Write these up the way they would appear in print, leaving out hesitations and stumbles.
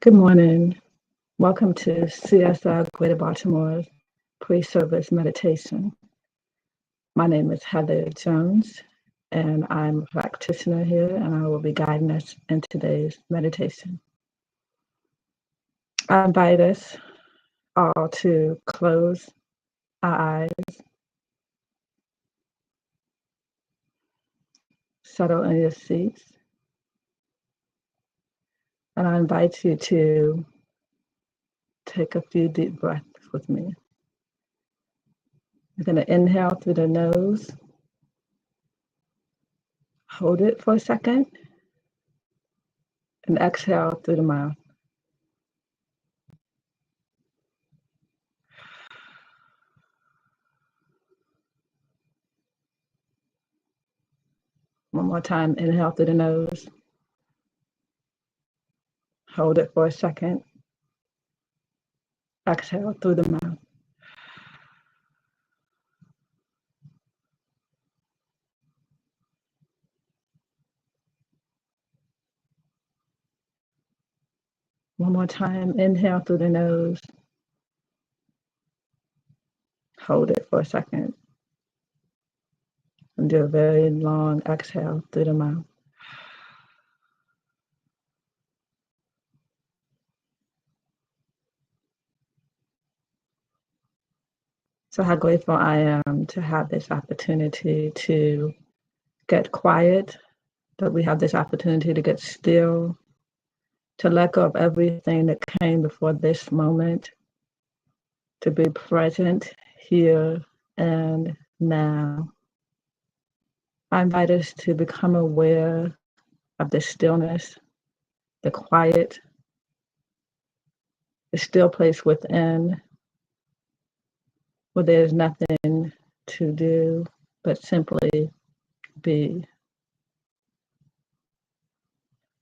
Good morning. Welcome to CSI Greater Baltimore's pre-service meditation. My name is Heather Jones, and I'm a practitioner here, and I will be guiding us in today's meditation. I invite us all to close our eyes, settle in your seats, and I invite you to take a few deep breaths with me. You're going to inhale through the nose, hold it for a second, and exhale through the mouth. One more time, inhale through the nose, hold it for a second, exhale through the mouth. One more time, inhale through the nose, hold it for a second, and do a very long exhale through the mouth. So how grateful I am to have this opportunity to get quiet, that we have this opportunity to get still, to let go of everything that came before this moment, to be present here and now. I invite us to become aware of the stillness, the quiet, the still place within, where there's nothing to do but simply be.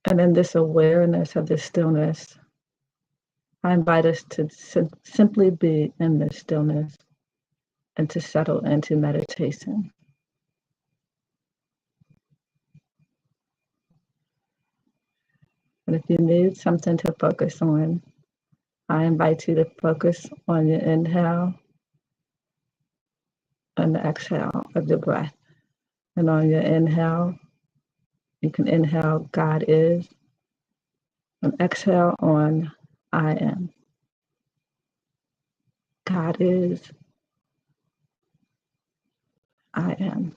And in this awareness of the stillness, I invite us to simply be in this stillness and to settle into meditation. And if you need something to focus on, I invite you to focus on your inhale and the exhale of your breath. And on your inhale, you can inhale, God is, and exhale on, I am. God is, I am.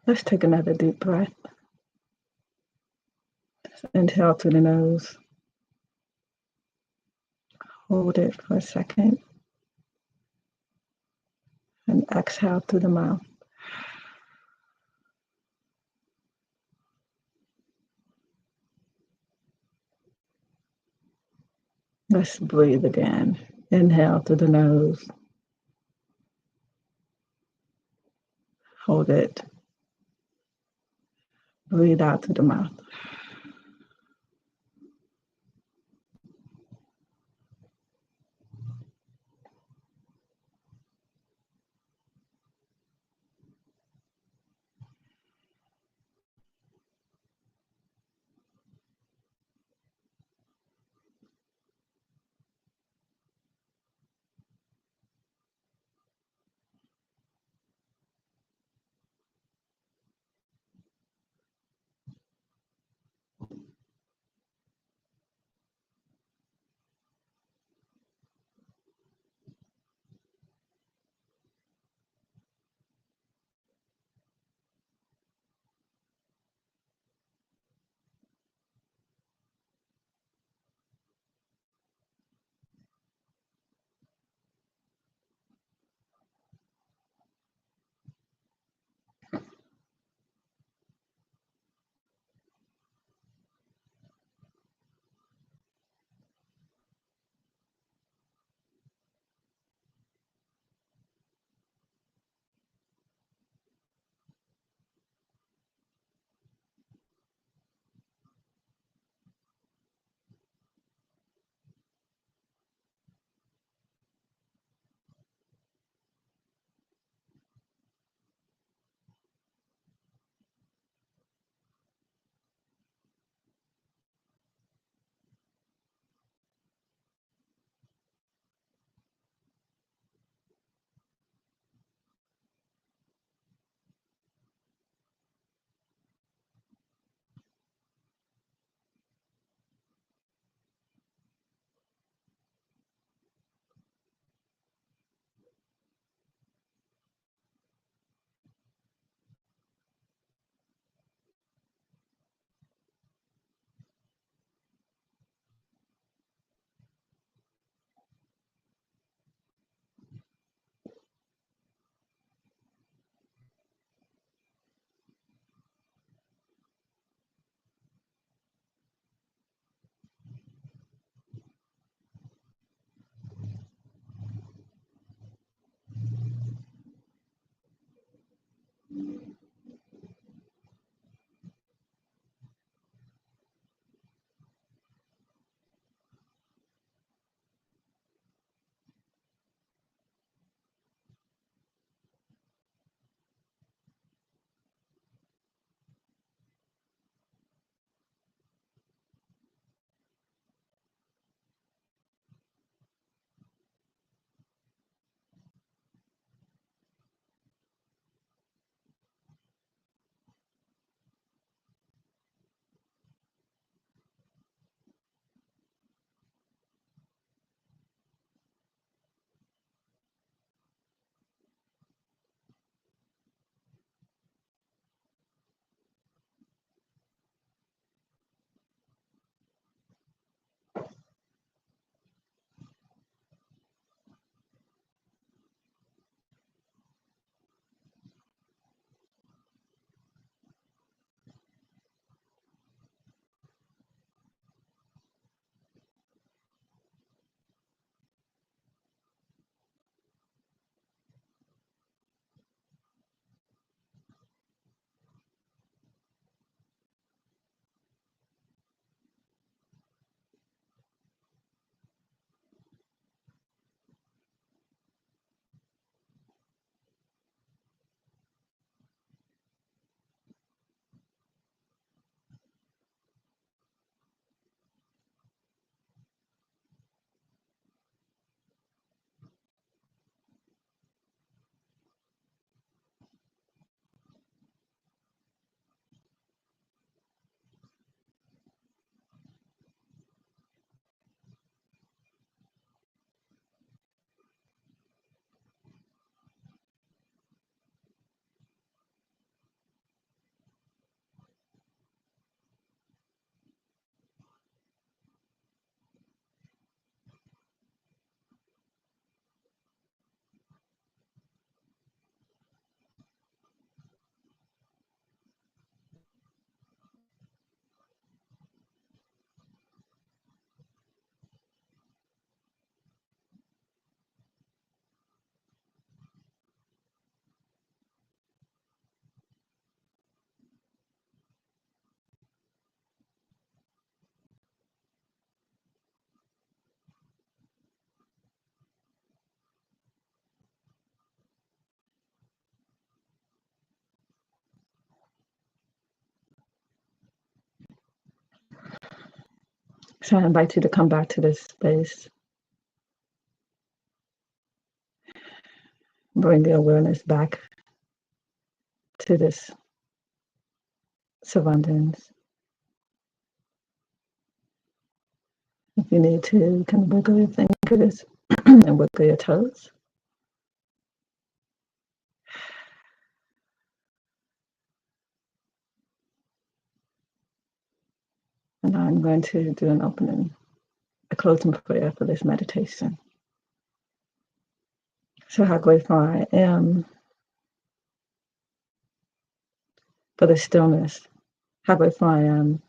Let's take another deep breath. Inhale through the nose. Hold it for a second. And exhale through the mouth. Let's breathe again. Inhale through the nose. Hold it. Breathe out through the mouth. So I invite you to come back to this space. Bring the awareness back to this surroundings. If you need to, you can wiggle your fingers and wiggle your toes. And I'm going to do a closing prayer for this meditation. So how grateful I am for the stillness. How grateful I am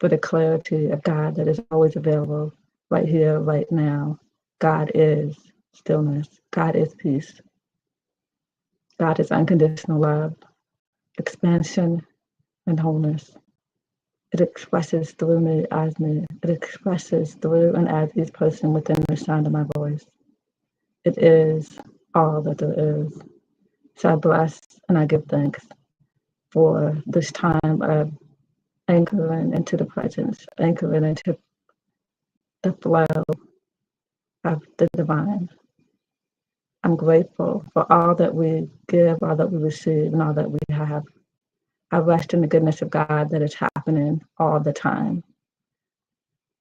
for the clarity of God that is always available right here, right now. God is stillness. God is peace. God is unconditional love, expansion, and wholeness. It expresses through me, as me. It expresses through and as each person within the sound of my voice. It is all that there is. So I bless and I give thanks for this time of anchoring into the presence, anchoring into the flow of the divine. I'm grateful for all that we give, all that we receive, and all that we have. I rest in the goodness of God that is happening all the time.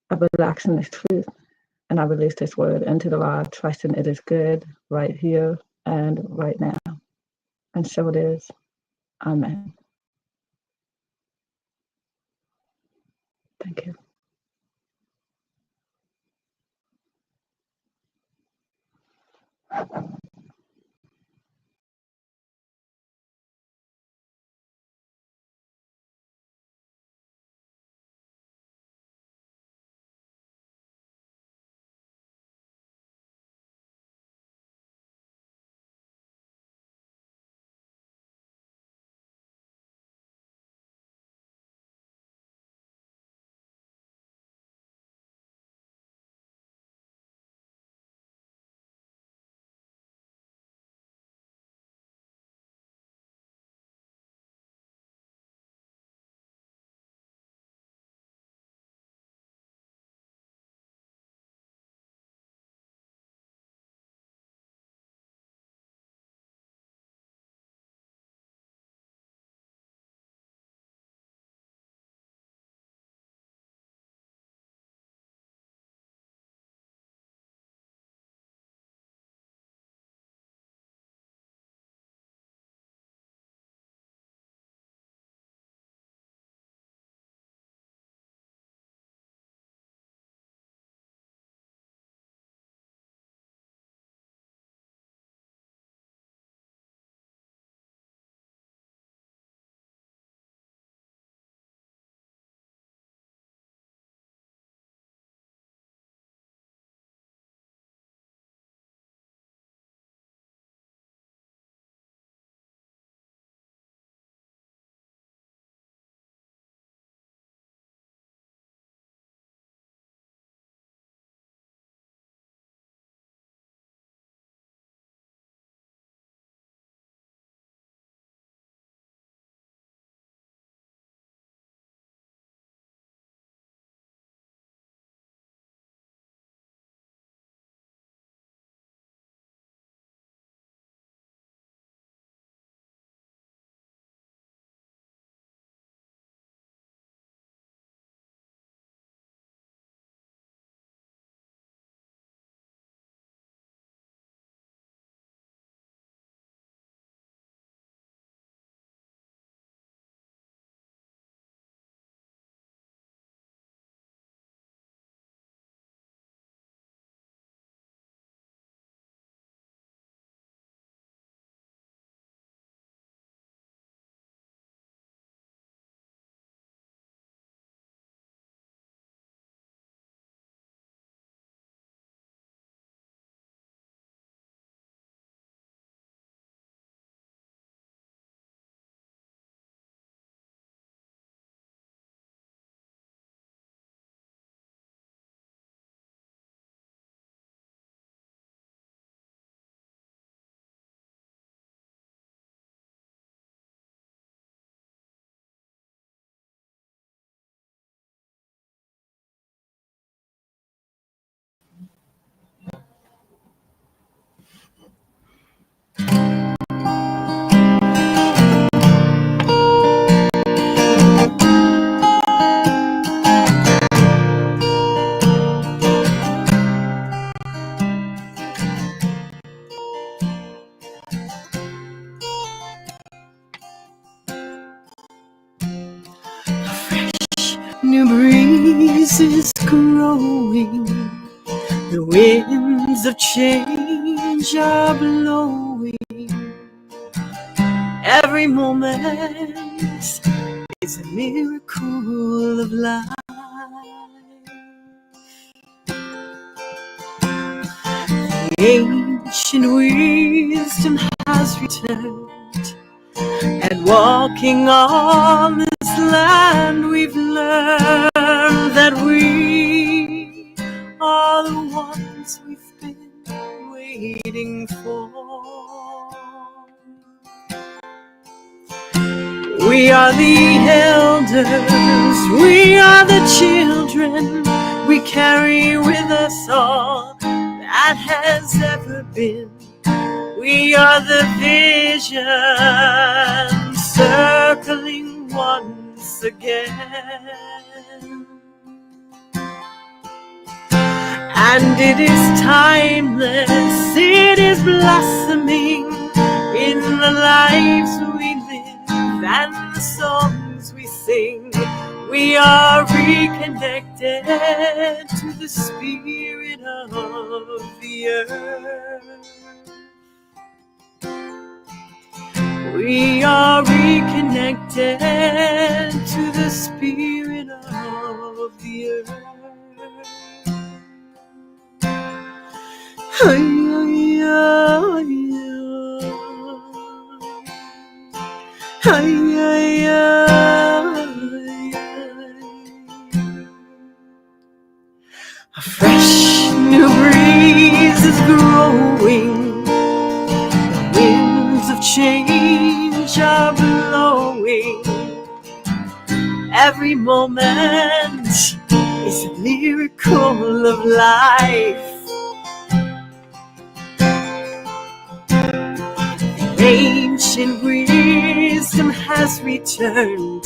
I relax in this truth and I release this word into the law, trusting it is good right here and right now. And so it is. Amen. Thank you. is growing, the winds of change are blowing. Every moment is a miracle of life. Ancient wisdom has returned, and walking on this land we've learned that we are the ones we've been waiting for. We are the elders, we are the children, we carry with us all that has ever been. We are the vision circling once again. And it is timeless, it is blossoming in the lives we live and the songs we sing. We are reconnected to the spirit of the earth. We are reconnected to the spirit of the earth. A fresh new breeze is growing, winds of change are blowing. Every moment is a miracle of life. Ancient wisdom has returned,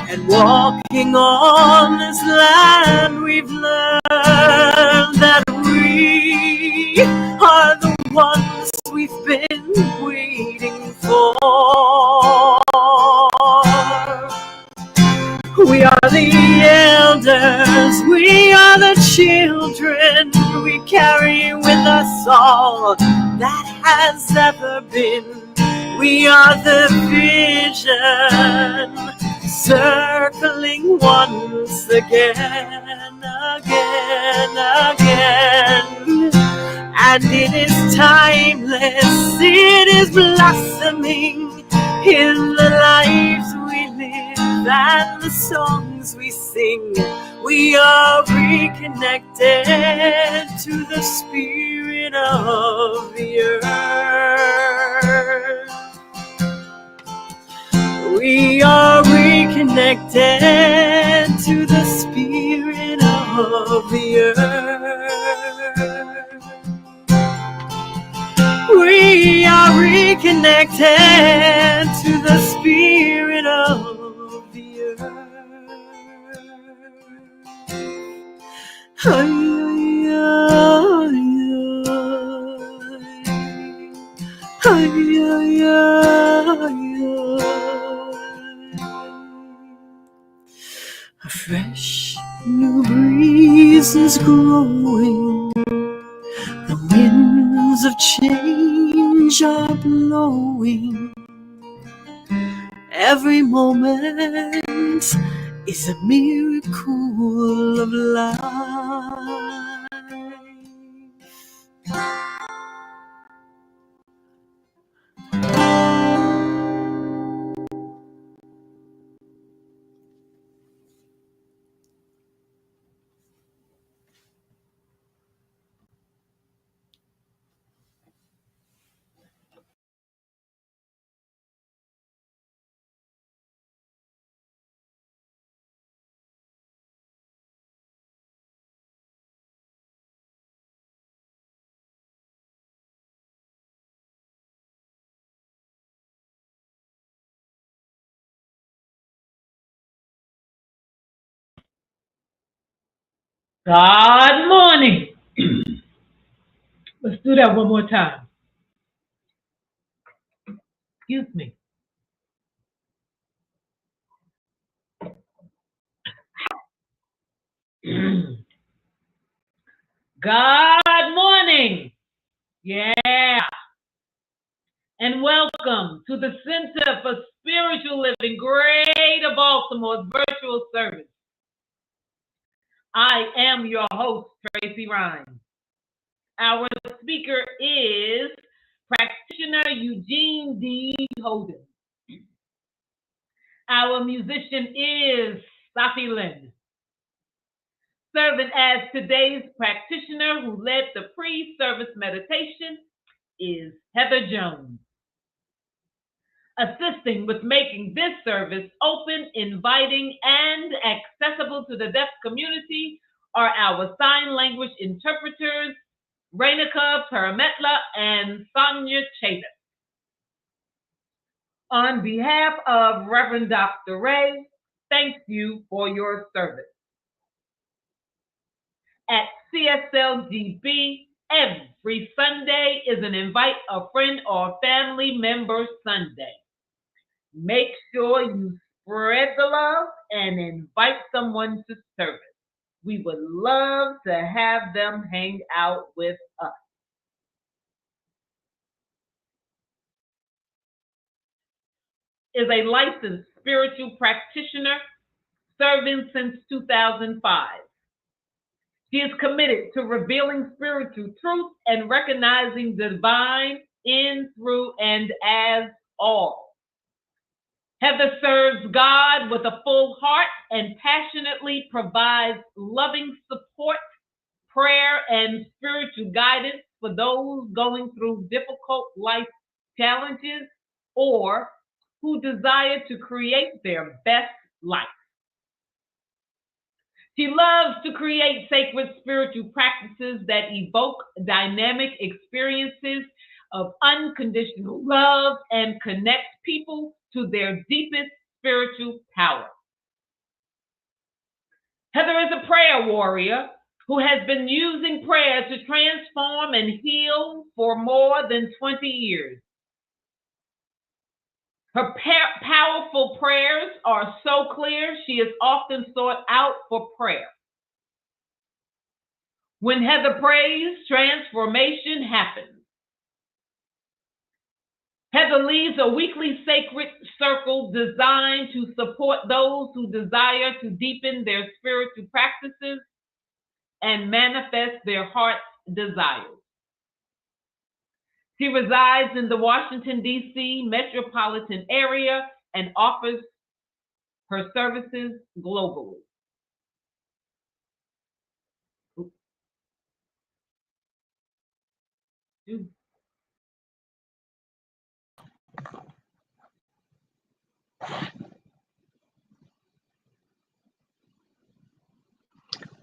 and walking on this land we've learned that we are the ones we've been waiting for. We are the elders, we are the children, we carry with us all that has ever been. We are the vision circling once again. And it is timeless, it is blossoming in the lives we live and the songs we sing. We are reconnected to the spirit of the earth. We are reconnected to the spirit of the earth. We are reconnected to the spirit of the earth. A fresh new breeze is growing, the winds of change are blowing. Every moment is a miracle of life. Good morning. Let's do that one more time. Excuse me. Good morning. Yeah. And welcome to the Center for Spiritual Living, Greater Baltimore's virtual service. I am your host, Tracy Rhymes. Our speaker is Practitioner Eugene D. Holden. Our musician is Sahffi Lynne. Serving as today's practitioner who led the pre-service meditation is Heather Jones. Assisting with making this service open, inviting, and accessible to the deaf community are our sign language interpreters, Renuka, Purimetla, and Sonya, Chavis. On behalf of Reverend Dr. Ray, thank you for your service. At CSLGB, every Sunday is an Invite a Friend or Family Member Sunday. Make sure you spread the love and invite someone to service. We would love to have them hang out with us. Is a licensed spiritual practitioner serving since 2005. She is committed to revealing spiritual truth and recognizing the divine in, through, and as all. Heather serves God with a full heart and passionately provides loving support, prayer, and spiritual guidance for those going through difficult life challenges or who desire to create their best life. She loves to create sacred spiritual practices that evoke dynamic experiences of unconditional love and connect people to their deepest spiritual power. Heather is a prayer warrior who has been using prayer to transform and heal for more than 20 years. Her powerful prayers are so clear, she is often sought out for prayer. When Heather prays, transformation happens. Heather leads a weekly sacred circle designed to support those who desire to deepen their spiritual practices and manifest their heart's desires. She resides in the Washington, D.C. metropolitan area and offers her services globally.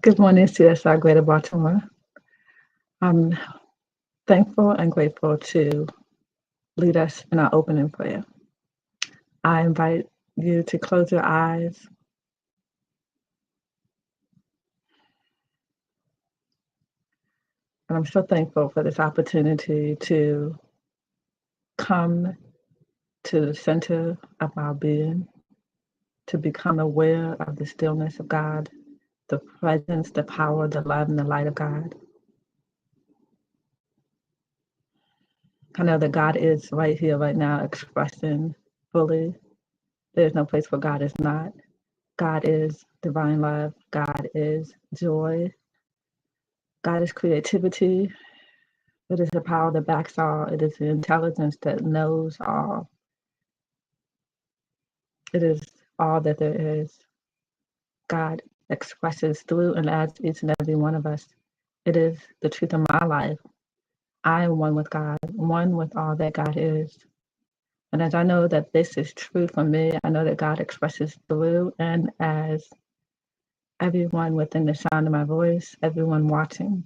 Good morning, CSI Greater Baltimore. I'm thankful and grateful to lead us in our opening prayer. I invite you to close your eyes and I'm so thankful for this opportunity to come to the center of our being, to become aware of the stillness of God, the presence, the power, the love, and the light of God. I know that God is right here, right now, expressing fully. There's no place where God is not. God is divine love. God is joy. God is creativity. It is the power that backs all. It is the intelligence that knows all. It is all that there is. God expresses through and as each and every one of us. It is the truth of my life. I am one with God, one with all that God is. And as I know that this is true for me, I know that God expresses through and as everyone within the sound of my voice, everyone watching.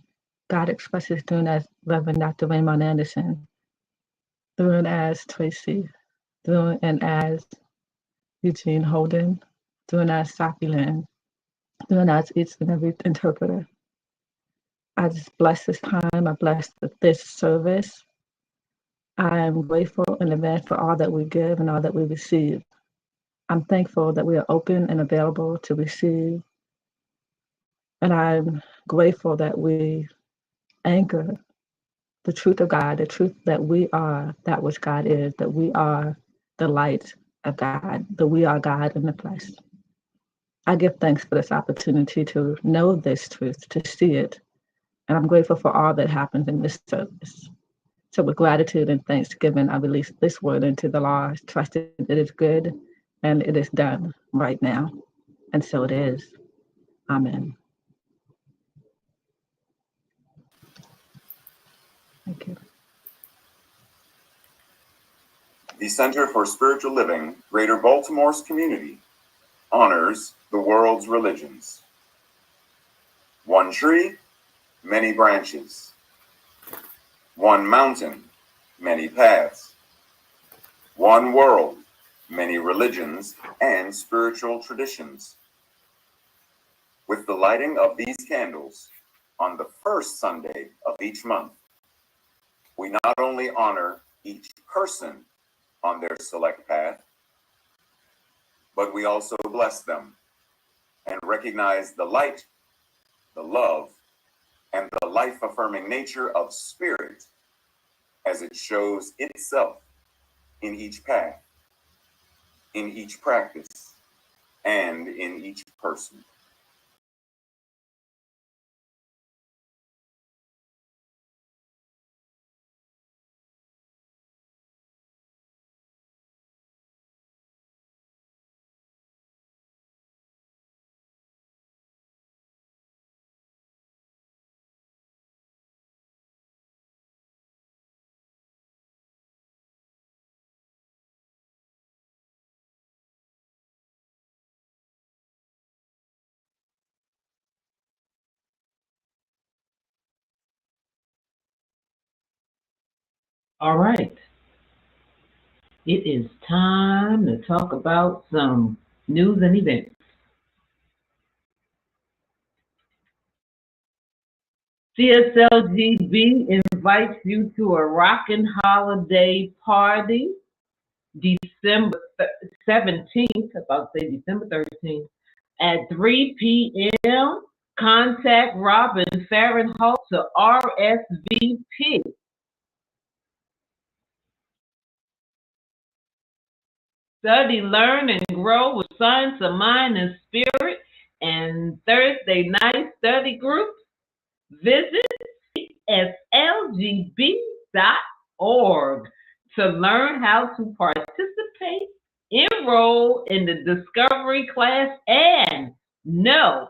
God expresses through and as Reverend Dr. Raymond Anderson, through and as Tracy, through and as Eugene Holden, through and as Sahffi Lynne, through and as each and every interpreter. I just bless this time. I bless this service. I am grateful in advance for all that we give and all that we receive. I'm thankful that we are open and available to receive And I'm grateful that we anchor the truth of God, the truth that we are that which God is, that we are the light of God, that we are God in the flesh. I give thanks for this opportunity to know this truth, to see it, and I'm grateful for all that happens in this service. So with gratitude and thanksgiving, I release this word into the law, trusting it is good and it is done right now. And so it is. Amen. Thank you. The Center for Spiritual Living, Greater Baltimore's community, honors the world's religions. One tree, many branches. One mountain, many paths. One world, many religions and spiritual traditions. With the lighting of these candles on the first Sunday of each month, we not only honor each person on their select path, but we also bless them and recognize the light, the love, and the life-affirming nature of spirit as it shows itself in each path, in each practice, and in each person. All right. It is time to talk about some news and events. CSLGB invites you to a rockin' holiday party December 17th, about to say December 13th, at 3 p.m. Contact Robin Farrenholt to RSVP. Study, learn, and grow with science of mind and spirit and Thursday night study groups. Visit slgb.org to learn how to participate, enroll in the discovery class, and know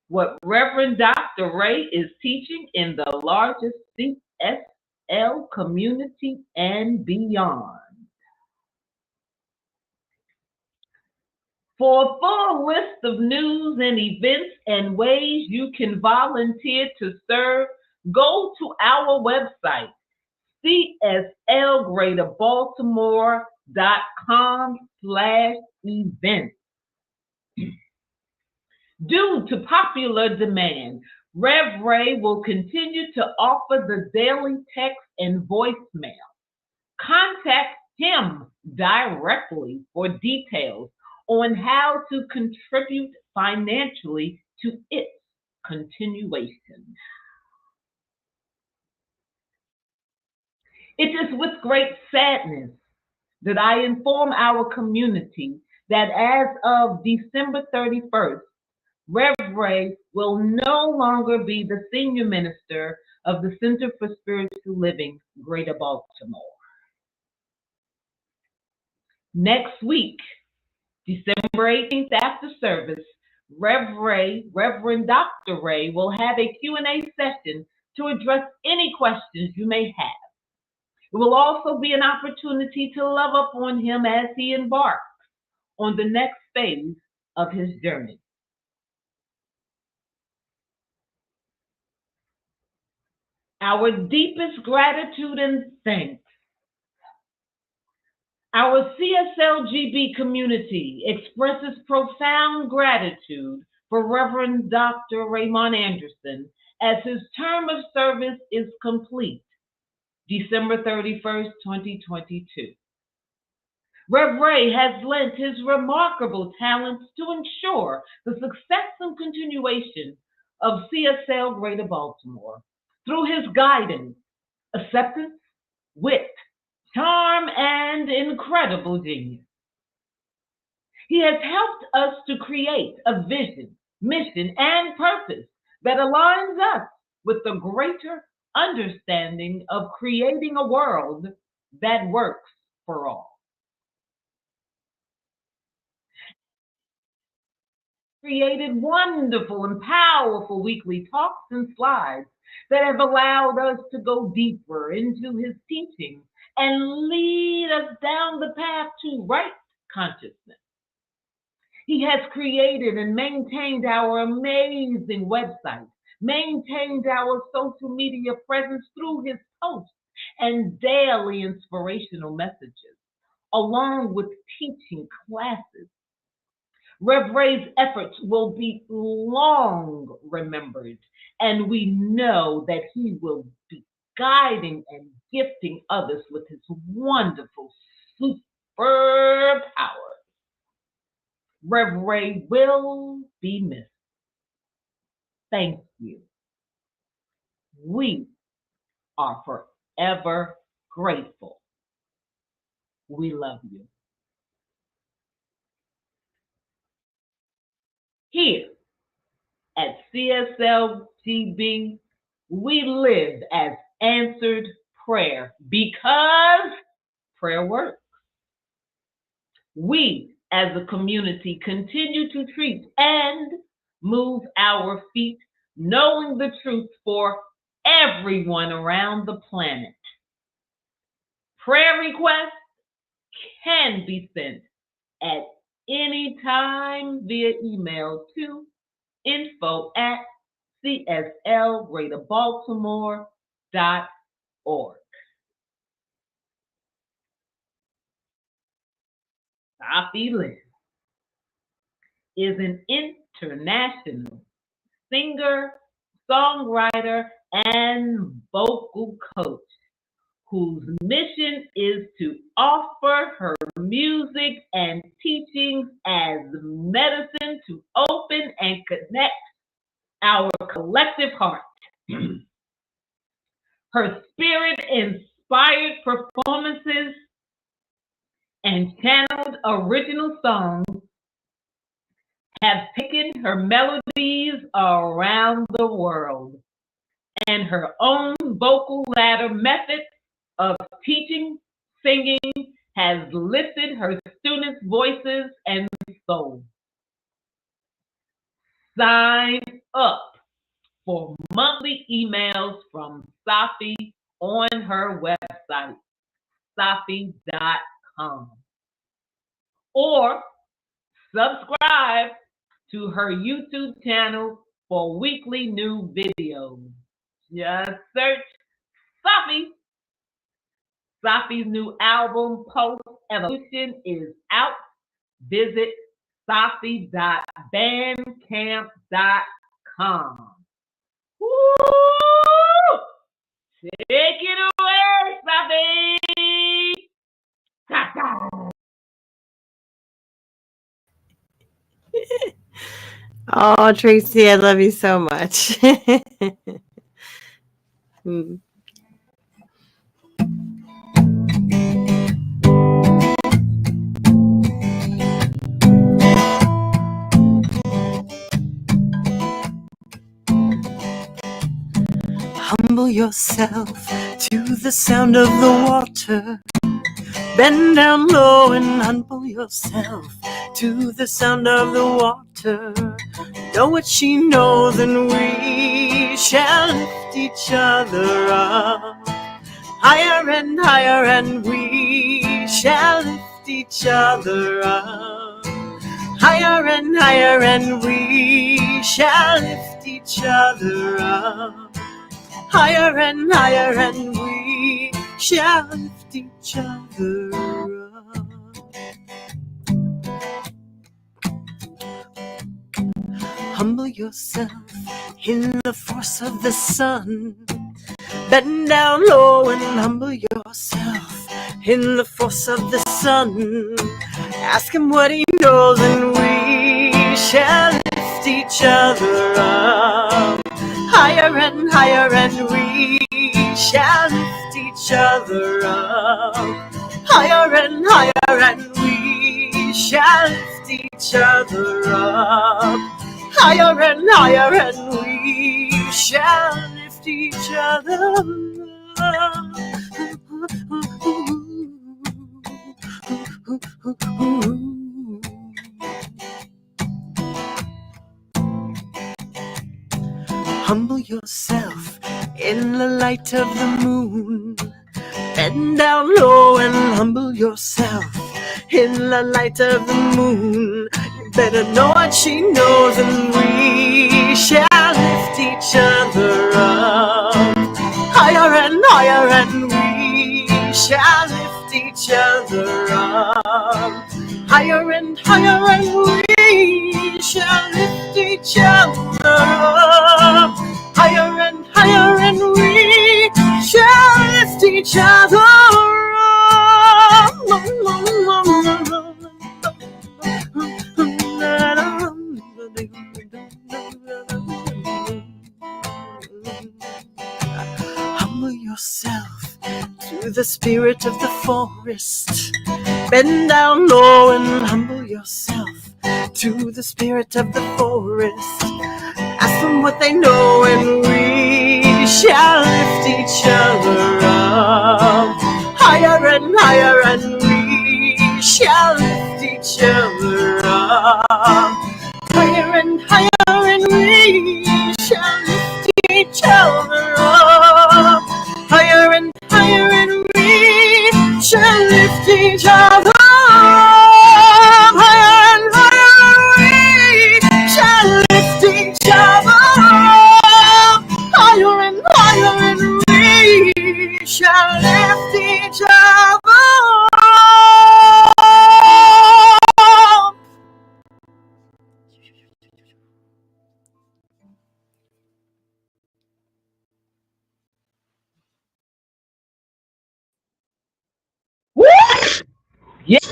what Reverend Dr. Ray is teaching in the largest CSL community and beyond. For a full list of news and events and ways you can volunteer to serve, go to our website, cslgreaterbaltimore.com/events. Due to popular demand, Rev Ray will continue to offer the daily text and voicemail. Contact him directly for details on how to contribute financially to its continuation. It is with great sadness that I inform our community that as of December 31st, Rev Ray will no longer be the senior minister of the Center for Spiritual Living, Greater Baltimore. Next week, December 18th after service, Reverend Dr. Ray will have a Q&A session to address any questions you may have. It will also be an opportunity to love up on him as he embarks on the next phase of his journey. Our deepest gratitude and thanks. Our CSLGB community expresses profound gratitude for Reverend Dr. Raymond Anderson as his term of service is complete, December 31st, 2022. Rev Ray has lent his remarkable talents to ensure the success and continuation of CSL Greater Baltimore through his guidance, acceptance, wit, charm, and incredible genius. He has helped us to create a vision, mission, and purpose that aligns us with the greater understanding of creating a world that works for all. Created wonderful and powerful weekly talks and slides that have allowed us to go deeper into his teaching and lead us down the path to right consciousness. He has created and maintained our amazing website, maintained our social media presence through his posts and daily inspirational messages, along with teaching classes. Rev Ray's efforts will be long remembered, and we know that he will be guiding and gifting others with his wonderful superpowers. Rev Ray will be missed. Thank you. We are forever grateful. We love you. Here at CSLGB, we live as answered prayer because prayer works. We as a community continue to treat and move our feet, knowing the truth for everyone around the planet. Prayer requests can be sent at any time via email to info@cslgreaterbaltimore.org. Sahffi Lynne is an international singer, songwriter, and vocal coach whose mission is to offer her music and teachings as medicine to open and connect our collective heart. Her spirit-inspired performances and channeled original songs have taken her melodies around the world, and her own vocal ladder method of teaching, singing has lifted her students' voices and souls. Sign up for monthly emails from Sahffi on her website, Sahffi.com, or subscribe to her YouTube channel for weekly new videos. Just search Sahffi. Sahffi's new album, Post Evolution, is out. Visit Sahffi.bandcamp.com. Woo! Take it away, Sahffi! Oh, Tracy, I love you so much. Humble yourself to the sound of the water. Bend down low and humble yourself to the sound of the water. Know what she knows, and we shall lift each other up. Higher, and we shall lift each other up. Higher, and we shall lift each other up. Higher, and we shall lift each other up. Humble yourself in the force of the sun. Bend down low and humble yourself in the force of the sun. Ask him what he knows and we shall lift each other up. Higher and we shall lift each other up. Higher and we shall lift each other up. Higher and we shall lift each other up. Humble yourself in the light of the moon. Bend down low and humble yourself in the light of the moon. You better know what she knows and we shall lift each other up. Higher and we shall lift each other up. Higher and we shall lift each other up. Higher and we shall lift each other Humble yourself to the spirit of the forest. Bend down low and humble yourself to the spirit of the forest. Ask them what they know and we shall lift each other up. Higher and we shall lift each other up. Higher and we shall lift each other up. Higher and we shall lift each other up. Higher and we shall lift each other up. Higher and we shall lift each other up. Yes,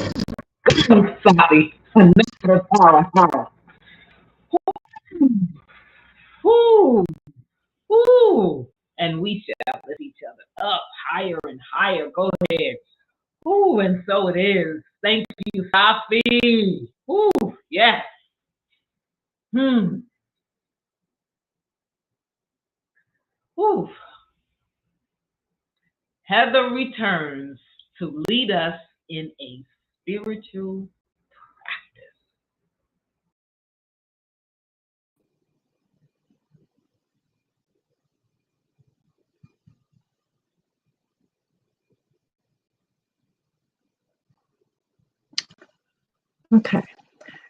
Sahffi. Another power. Ooh, ooh. And we shall lift each other up higher and higher. Go ahead. Ooh, and so it is. Thank you, Sahffi. Ooh, yes. Ooh. Heather returns to lead us in a spiritual practice. Okay.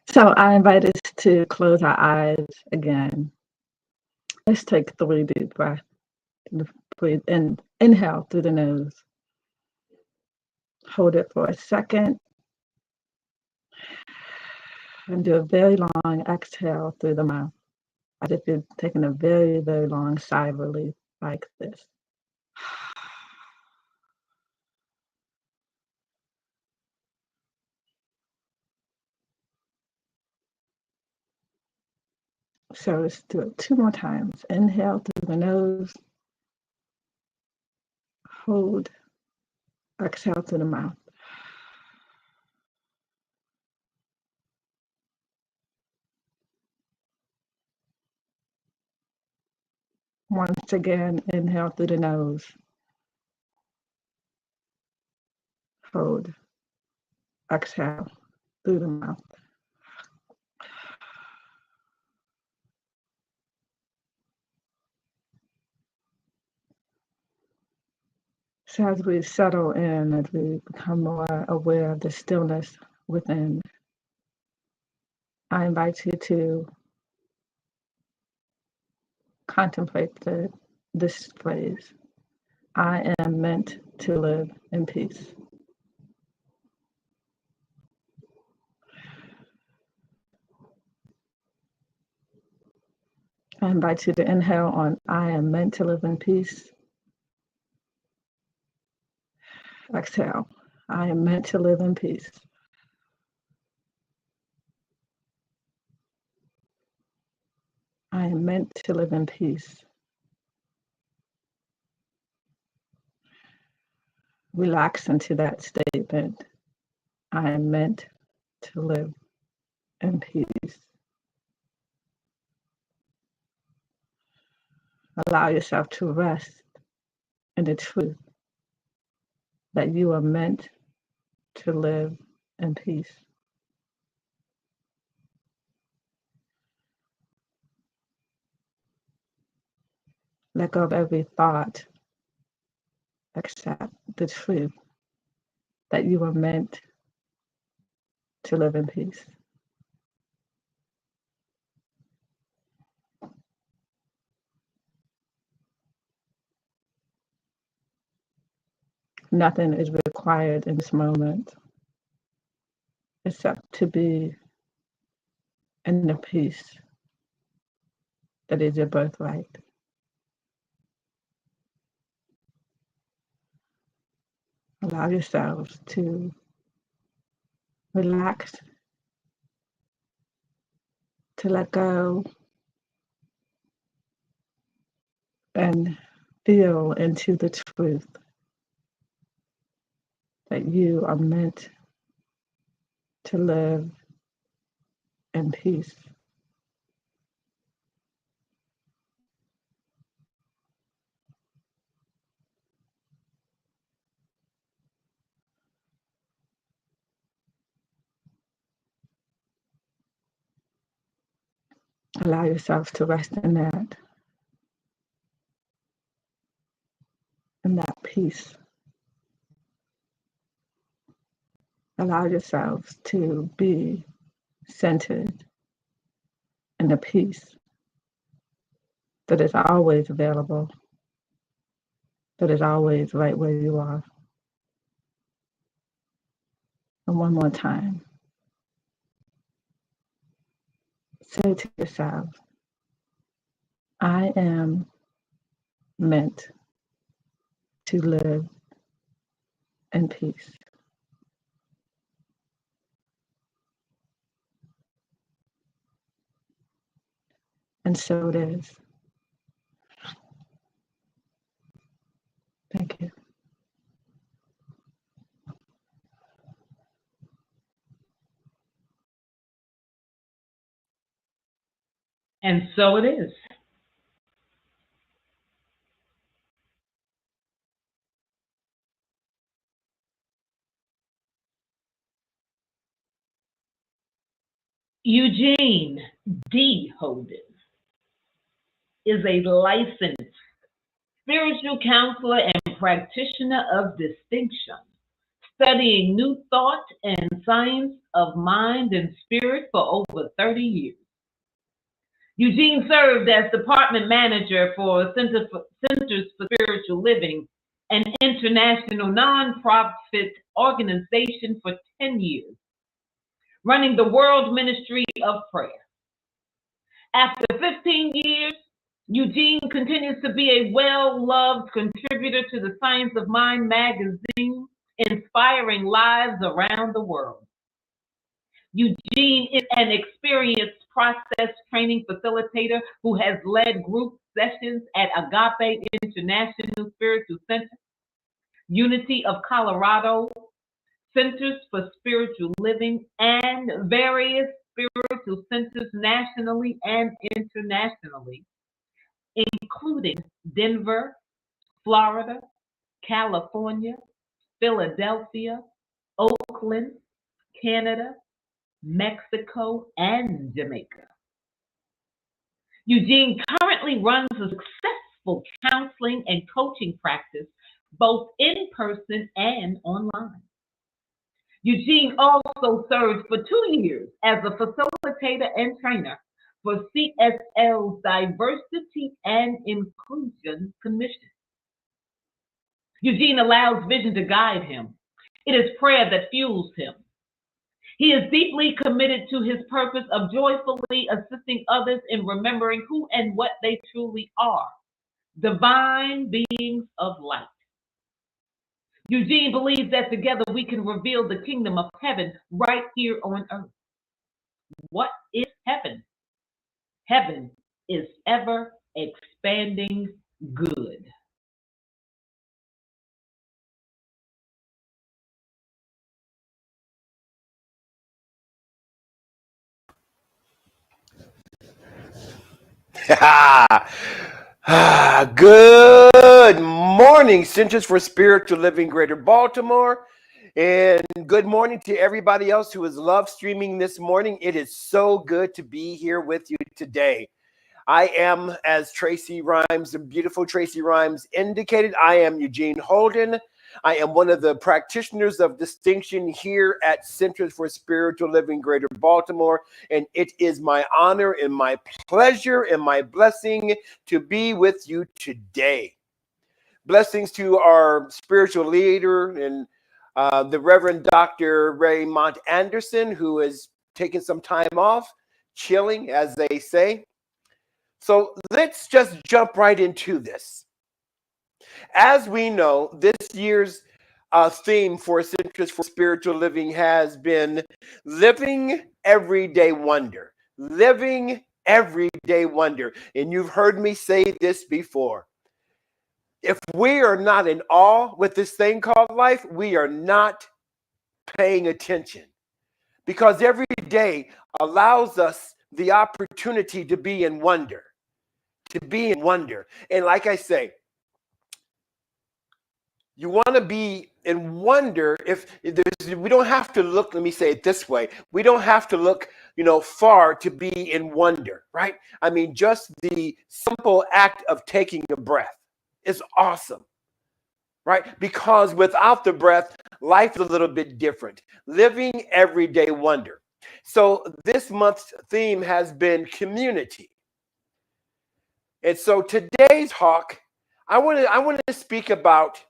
So I invite us to close our eyes again. Let's take 3 deep breaths. Breathe in, inhale through the nose. Hold it for a second. And do a very long exhale through the mouth. As if you're taking a very, very long sigh of relief like this. So let's do it 2 more times. Inhale through the nose. Hold. Exhale through the mouth. Once again, inhale through the nose. Hold. Exhale through the mouth. So as we settle in, as we become more aware of the stillness within, I invite you to contemplate this phrase, I am meant to live in peace. I invite you to inhale on I am meant to live in peace. Exhale I am meant to live in peace. I am meant to live in peace. Relax into that statement. I am meant to live in peace. Allow yourself to rest in the truth that you are meant to live in peace. Let go of every thought. Accept the truth that you are meant to live in peace. Nothing is required in this moment except to be in the peace that is your birthright. Allow yourselves to relax, to let go, and feel into the truth that you are meant to live in peace. Allow yourselves to rest in that peace. Allow yourselves to be centered in the peace that is always available, that is always right where you are. And one more time, say to yourself, I am meant to live in peace. And so it is. Thank you. And so it is. Eugene D. Holden is a licensed spiritual counselor and practitioner of distinction, studying new thought and science of mind and spirit for over 30 years. Eugene served as department manager for Centers for Spiritual Living, an international nonprofit organization, for 10 years, running the World Ministry of Prayer. After 15 years, Eugene continues to be a well-loved contributor to the Science of Mind magazine, inspiring lives around the world. Eugene is an experienced process training facilitator who has led group sessions at Agape International Spiritual Center, Unity of Colorado, Centers for Spiritual Living, and various spiritual centers nationally and internationally, including Denver, Florida, California, Philadelphia, Oakland, Canada, Mexico, and Jamaica. Eugene currently runs a successful counseling and coaching practice, both in person and online. Eugene also served for 2 years as a facilitator and trainer for CSL's Diversity and Inclusion Commission. Eugene allows vision to guide him. It is prayer that fuels him. He is deeply committed to his purpose of joyfully assisting others in remembering who and what they truly are, divine beings of light. Eugene believes that together we can reveal the kingdom of heaven right here on earth. What is heaven? Heaven is ever expanding good. Good morning, Centers for Spiritual Living Greater Baltimore. And good morning to everybody else who is live streaming this morning. It is so good to be here with you today. I am, as Tracy Rhymes, the beautiful Tracy Rhymes indicated, I am Eugene Holden. I am one of the practitioners of distinction here at Centers for Spiritual Living Greater Baltimore, and it is my honor and my pleasure and my blessing to be with you today. Blessings to our spiritual leader and the Reverend Dr. Raymond Anderson, who is taking some time off, chilling, as they say. So let's just jump right into this. As we know, this year's theme for Centers for Spiritual Living has been Living Everyday Wonder. Living Everyday Wonder. And you've heard me say this before. If we are not in awe with this thing called life, we are not paying attention. Because every day allows us the opportunity to be in wonder. To be in wonder. And like I say, you want to be in wonder we don't have to look, let me say it this way. We don't have to look, far to be in wonder, right? I mean, just the simple act of taking a breath is awesome, right? Because without the breath, life is a little bit different. Living everyday wonder. So this month's theme has been community. And so today's talk, I want to speak about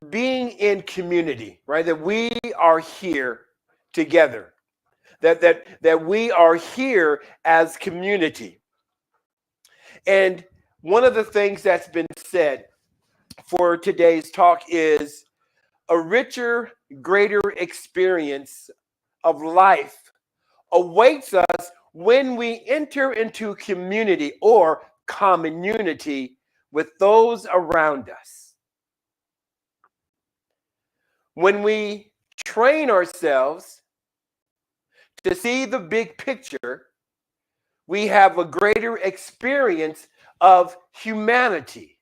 being in community, right? That we are here together, that we are here as community. And one of the things that's been said for today's talk is a richer, greater experience of life awaits us when we enter into community or community with those around us. When we train ourselves to see the big picture, we have a greater experience of humanity.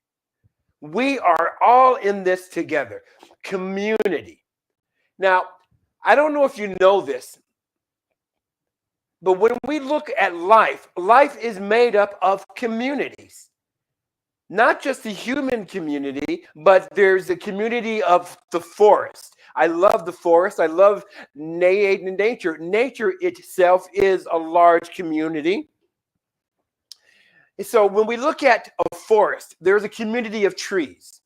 We are all in this together. Community. Now, I don't know if you know this, but when we look at life, life is made up of communities. Not just the human community, but there's a community of the forest. I love the forest. I love nature. Nature itself is a large community. So when we look at a forest, there's a community of trees,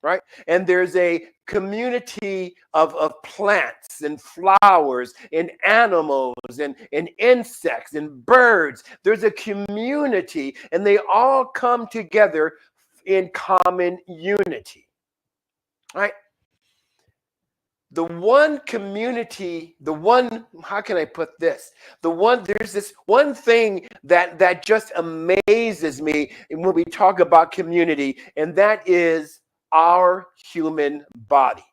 right? And there's a community of plants and flowers and animals and insects and birds. There's a community, and they all come together in common unity, right? The one community, how can I put this? There's this one thing that just amazes me when we talk about community, and that is our human body.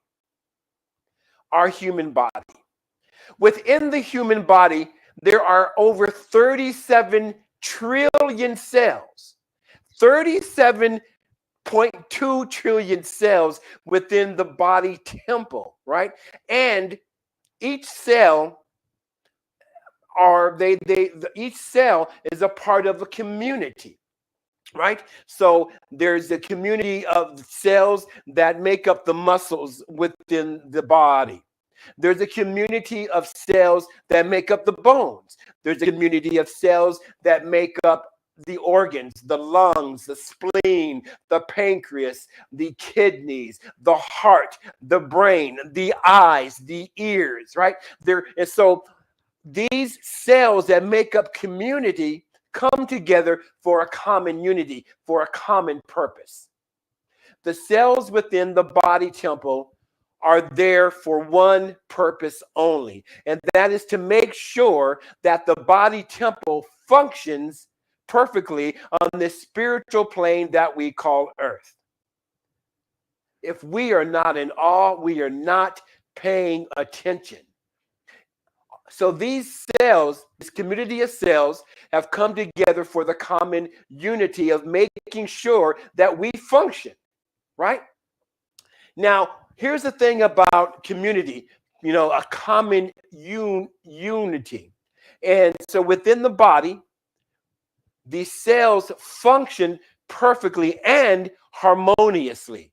Our human body. Within the human body, there are over 37 trillion cells. 37.2 trillion cells within the body temple, right? And each cell each cell is a part of a community, right? So there's a community of cells that make up the muscles within the body. There's a community of cells that make up the bones. There's a community of cells that make up the organs, the lungs, the spleen, the pancreas, the kidneys, the heart, the brain, the eyes, the ears, right? And so these cells that make up community come together for a common unity, for a common purpose. the cells within the body temple are there for one purpose only, and that is to make sure that the body temple functions perfectly on this spiritual plane that we call earth. If we are not in awe, we are not paying attention. So these cells, this community of cells, have come together for the common unity of making sure that we function, right? Now, here's the thing about community, a common unity. And so within the body, these cells function perfectly and harmoniously.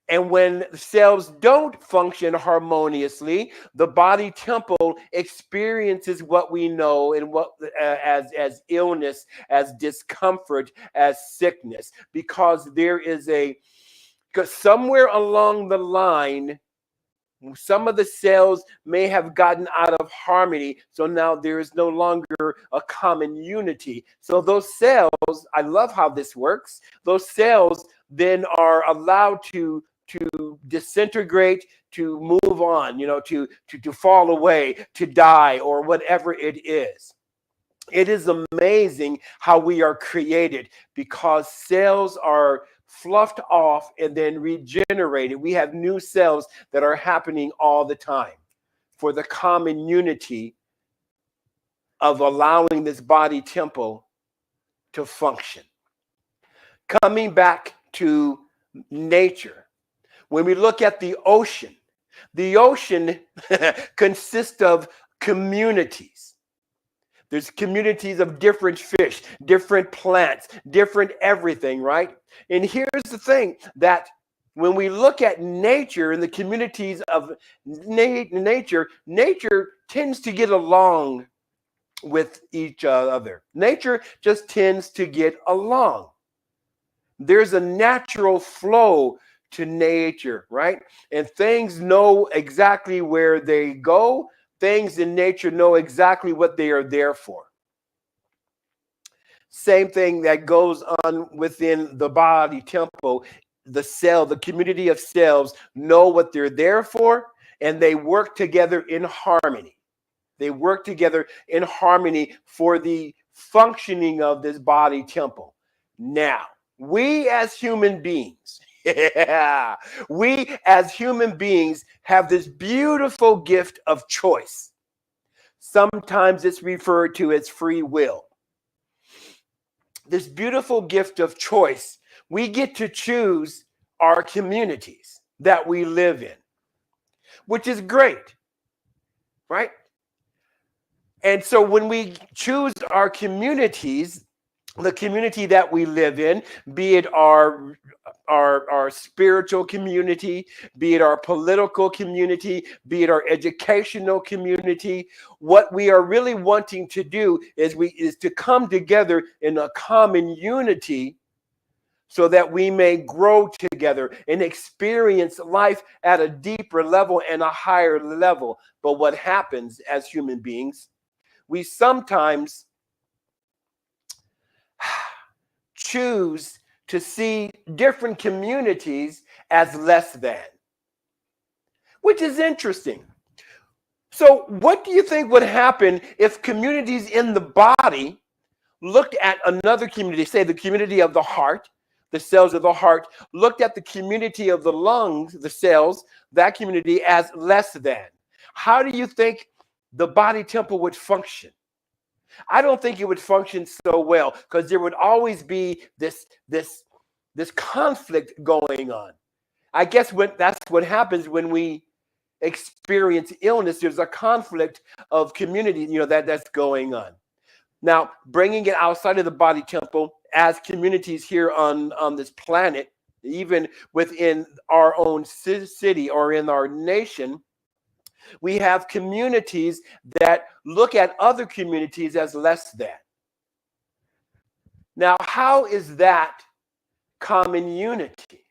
And when the cells don't function harmoniously, the body temple experiences what we know and what as illness, as discomfort, as sickness, because there is somewhere along the line, some of the cells may have gotten out of harmony, so now there is no longer a common unity. So those cells, I love how this works. Those cells then are allowed to disintegrate, to move on, to fall away, to die, or whatever it is. It is amazing how we are created, because cells are fluffed off and then regenerated. We have new cells that are happening all the time for the common unity of allowing this body temple to function. Coming back to nature, when we look at the ocean consists of communities. There's communities of different fish, different plants, different everything, right? And here's the thing, that when we look at nature and the communities of nature tends to get along with each other. Nature just tends to get along. There's a natural flow to nature, right? And things know exactly where they go. Things in nature know exactly what they are there for. Same thing that goes on within the body temple. The community of cells know what they're there for, and they work together in harmony. They work together in harmony for the functioning of this body temple. Now, we as human beings, we as human beings have this beautiful gift of choice. Sometimes it's referred to as free will. This beautiful gift of choice, we get to choose our communities that we live in, which is great, right? And so when we choose our communities, the community that we live in, be it our spiritual community, be it our political community, be it our educational community, what we are really wanting to do is to come together in a common unity so that we may grow together and experience life at a deeper level and a higher level. But what happens as human beings, we sometimes choose to see different communities as less than, which is interesting. So what do you think would happen if communities in the body looked at another community, say the community of the heart, the cells of the heart, looked at the community of the lungs, the cells, that community as less than? How do you think the body temple would function? I don't think it would function so well, because there would always be this conflict going on. I guess that's what happens when we experience illness. There's a conflict of community, that's going on. Now, bringing it outside of the body temple, as communities here on this planet, even within our own city or in our nation, we have communities that look at other communities as less than. Now, how is that common unity?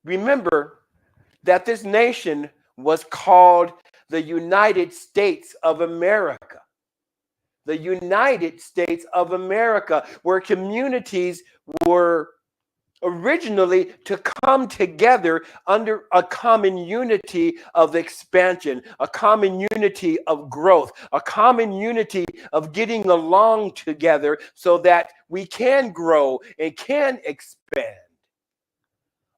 Remember that this nation was called the United States of America. The United States of America, where communities were originally to come together under a common unity of expansion, a common unity of growth, a common unity of getting along together so that we can grow and can expand.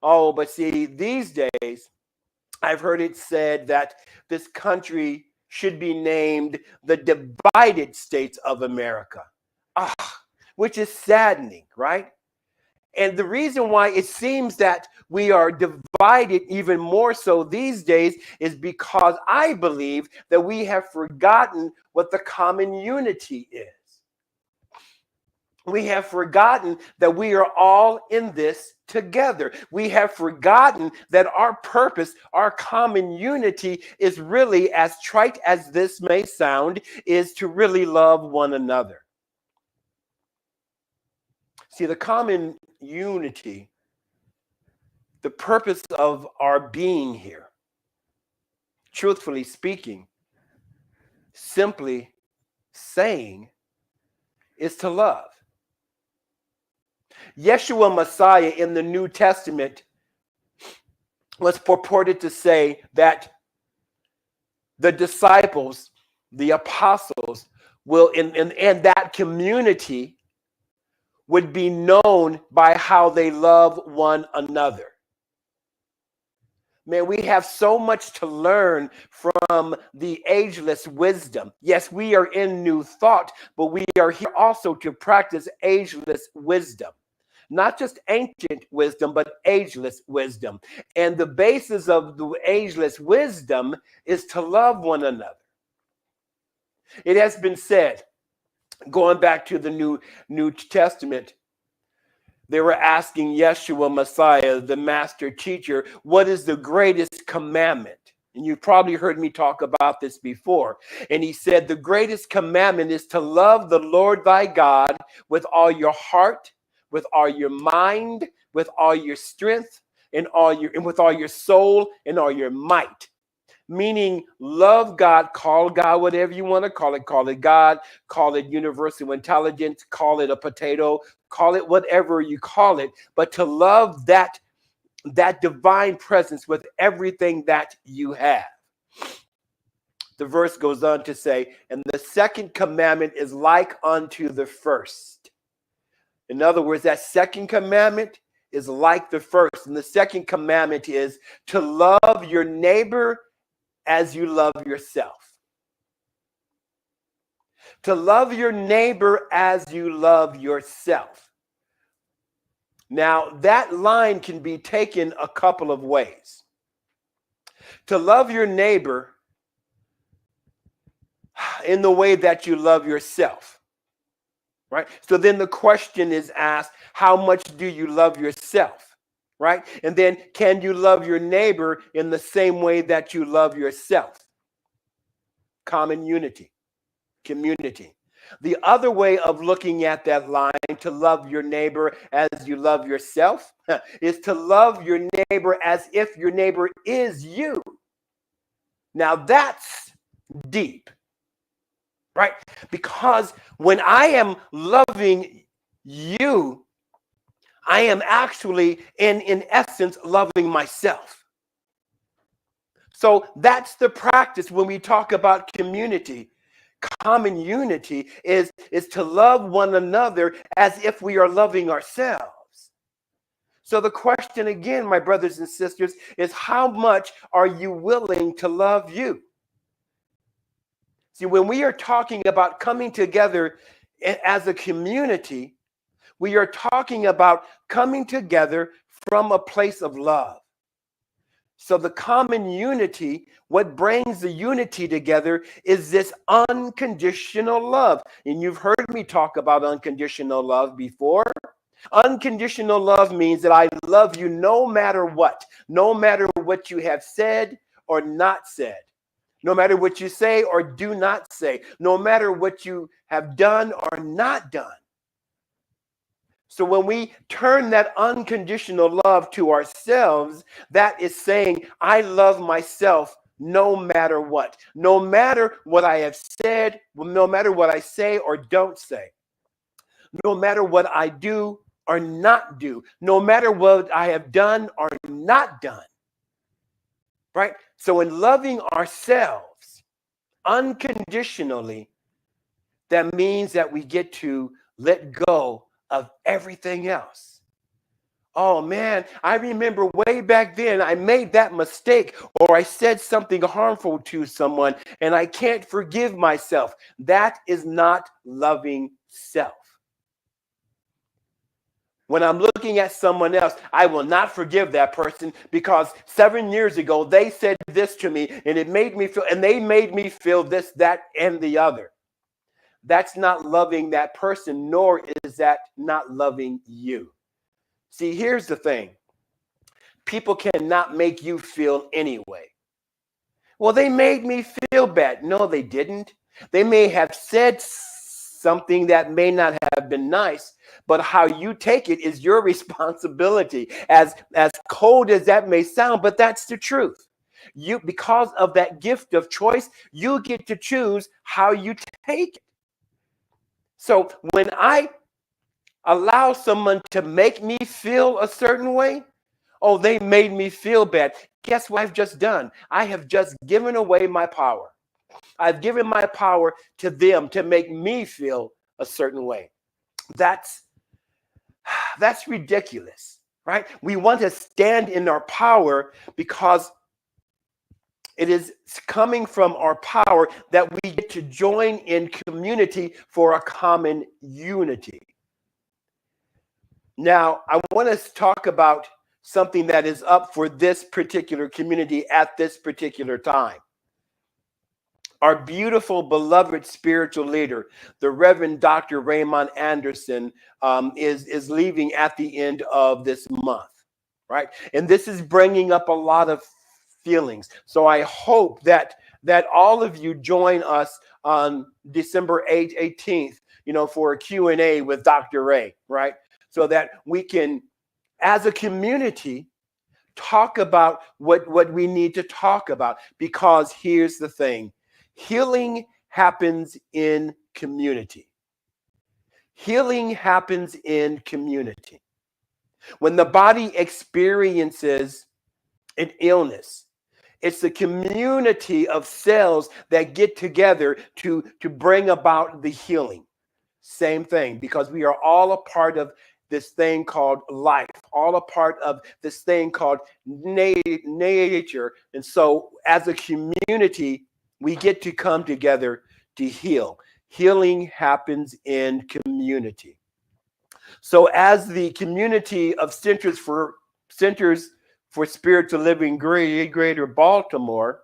Oh, but see, these days, I've heard it said that this country should be named the divided states of America, which is saddening, right? And the reason why it seems that we are divided even more so these days is because I believe that we have forgotten what the common unity is. We have forgotten that we are all in this together. We have forgotten that our purpose, our common unity is really, as trite as this may sound, is to really love one another. See, the common unity, the purpose of our being here, truthfully speaking, simply saying, is to love. Yeshua Messiah in the New Testament was purported to say that the disciples, the apostles, will in that community would be known by how they love one another. Man, we have so much to learn from the ageless wisdom. Yes, we are in new thought, but we are here also to practice ageless wisdom. Not just ancient wisdom, but ageless wisdom. And the basis of the ageless wisdom is to love one another. It has been said, going back to the New Testament, they were asking Yeshua Messiah, the master teacher, what is the greatest commandment? And you've probably heard me talk about this before. And he said, the greatest commandment is to love the Lord thy God with all your heart, with all your mind, with all your strength, and with all your soul and all your might. Meaning, love God, call God whatever you want to call it God, call it universal intelligence, call it a potato, call it whatever you call it, but to love that divine presence with everything that you have. The verse goes on to say, and the second commandment is like unto the first. In other words, that second commandment is like the first. And the second commandment is to love your neighbor as you love yourself. To love your neighbor as you love yourself. Now, that line can be taken a couple of ways. To love your neighbor in the way that you love yourself. Right? So then the question is asked, how much do you love yourself? Right? And then, can you love your neighbor in the same way that you love yourself? Common unity, community. The other way of looking at that line, to love your neighbor as you love yourself, is to love your neighbor as if your neighbor is you. Now that's deep. Right? Because when I am loving you, I am actually, in essence, loving myself. So that's the practice when we talk about community. Common unity is to love one another as if we are loving ourselves. So the question again, my brothers and sisters, is how much are you willing to love you? See, when we are talking about coming together as a community, we are talking about coming together from a place of love. So the common unity, what brings the unity together is this unconditional love. And you've heard me talk about unconditional love before. Unconditional love means that I love you no matter what you have said or not said. No matter what you say or do not say, no matter what you have done or not done. So when we turn that unconditional love to ourselves, that is saying, I love myself no matter what. No matter what I have said, no matter what I say or don't say. No matter what I do or not do, no matter what I have done or not done, right? So in loving ourselves unconditionally, that means that we get to let go of everything else. Oh man, I remember way back then I made that mistake, or I said something harmful to someone and I can't forgive myself. That is not loving self. When I'm looking at someone else, I will not forgive that person because 7 years ago they said this to me and it made me feel, and they made me feel this, that, and the other. That's not loving that person, nor is that not loving you. See, here's the thing. People cannot make you feel anyway. Well, they made me feel bad. No, they didn't. They may have said something that may not have been nice, but how you take it is your responsibility. As cold as that may sound, but that's the truth. You, because of that gift of choice, you get to choose how you take it. So when I allow someone to make me feel a certain way, oh, they made me feel bad. Guess what I've just done? I have just given away my power. I've given my power to them to make me feel a certain way. That's ridiculous, right? We want to stand in our power because it is coming from our power that we get to join in community for a common unity. Now, I want to talk about something that is up for this particular community at this particular time. Our beautiful, beloved spiritual leader, the Reverend Dr. Raymond Anderson, is leaving at the end of this month, right? And this is bringing up a lot of feelings. So I hope that all of you join us on December 18th, for a Q&A with Dr. Ray, right? So that we can, as a community, talk about what we need to talk about. Because here's the thing. Healing happens in community. Healing happens in community. When the body experiences an illness, it's the community of cells that get together to bring about the healing. Same thing, because we are all a part of this thing called life, all a part of this thing called nature. And so as a community, we get to come together to heal. Healing happens in community. So as the community of Centers for Spiritual Living Greater Baltimore,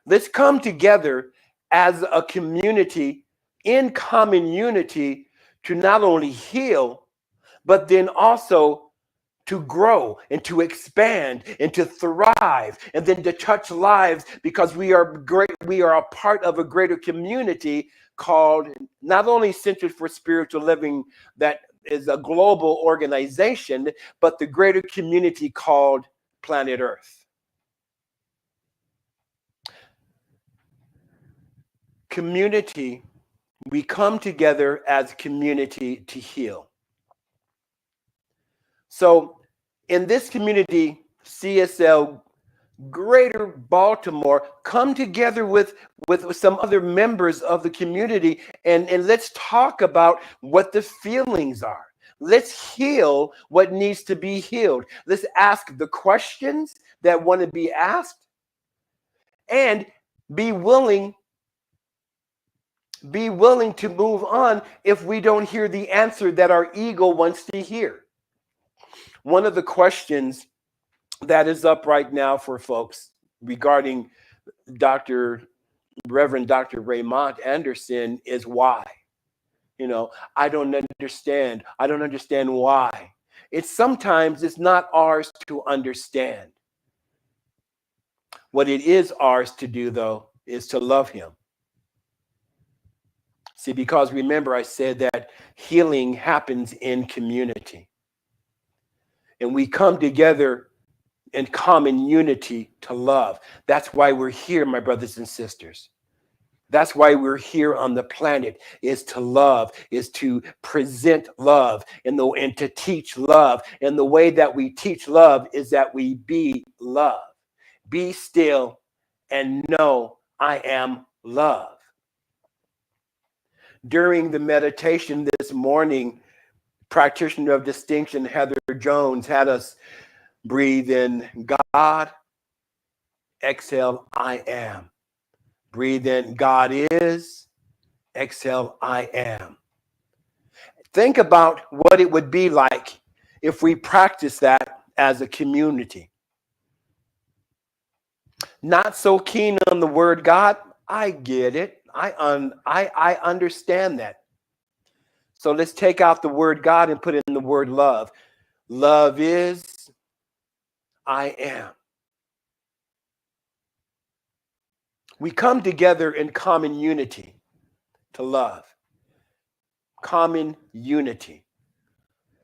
let's come together as a community in common unity to not only heal, but then also to grow and to expand and to thrive and then to touch lives, because we are a part of a greater community called not only Centers for Spiritual Living, that is a global organization, but the greater community called Planet Earth. Community, we come together as community to heal. So in this community, CSL Greater Baltimore, come together with some other members of the community and let's talk about what the feelings are. Let's heal what needs to be healed. Let's ask the questions that want to be asked and be willing to move on if we don't hear the answer that our ego wants to hear. One of the questions that is up right now for folks regarding Reverend Dr. Raymond Anderson is why. I don't understand. I don't understand why. Sometimes it's not ours to understand. What it is ours to do, though, is to love him. See, because remember I said that healing happens in community. And we come together in common unity to love. That's why we're here, my brothers and sisters. That's why we're here on the planet, is to love, is to present love, and to teach love. And the way that we teach love is that we be love. Be still and know I am love. During the meditation this morning, practitioner of distinction Heather Jones had us breathe in God, exhale I am. Breathe in God is, exhale I am. Think about what it would be like if we practice that as a community. Not so keen on the word God. I get it. I understand that. So let's take out the word God and put in the word love. Love is, I am. We come together in common unity to love. Common unity.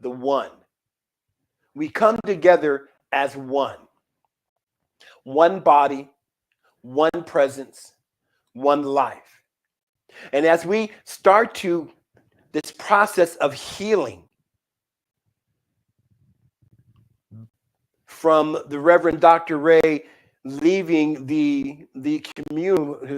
The one. We come together as one. One body, one presence, one life. And as we start to this process of healing from the Reverend Dr. Ray leaving the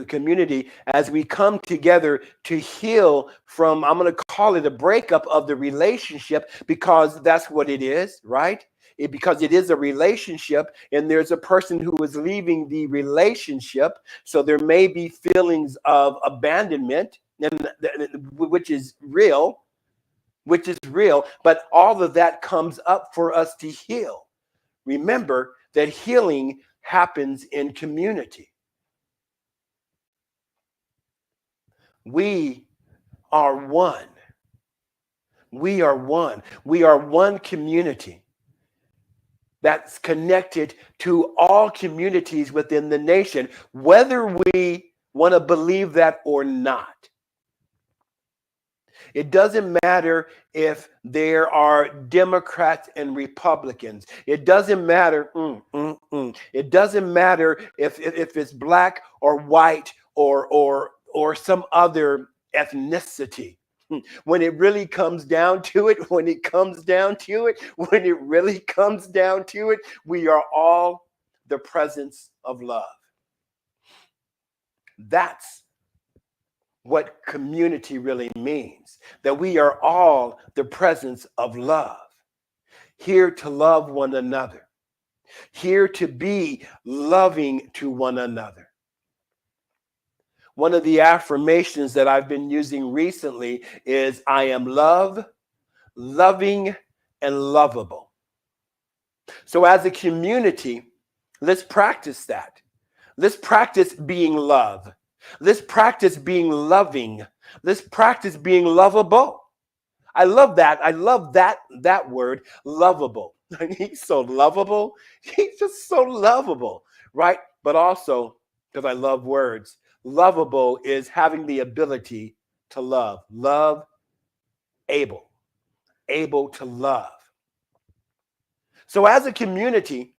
community, as we come together to heal from, I'm going to call it a breakup of the relationship, because that's what it is, right? Because it is a relationship, and there's a person who is leaving the relationship, so there may be feelings of abandonment, and which is real, but all of that comes up for us to heal. Remember that healing happens in community. We are one. We are one. We are one community that's connected to all communities within the nation, whether we want to believe that or not. It doesn't matter if there are Democrats and Republicans. It doesn't matter. It doesn't matter if it's black or white or some other ethnicity. When it really comes down to it, we are all the presence of love. That's what community really means, that we are all the presence of love, here to love one another, here to be loving to one another. One of the affirmations that I've been using recently is I am love, loving, and lovable. So as a community, let's practice that. Let's practice being love. Let's practice being loving. Let's practice being lovable. I love that. I love that word, lovable. He's so lovable. He's just so lovable, right? But also, because I love words, lovable is having the ability to love. Love, able to love. So as a community,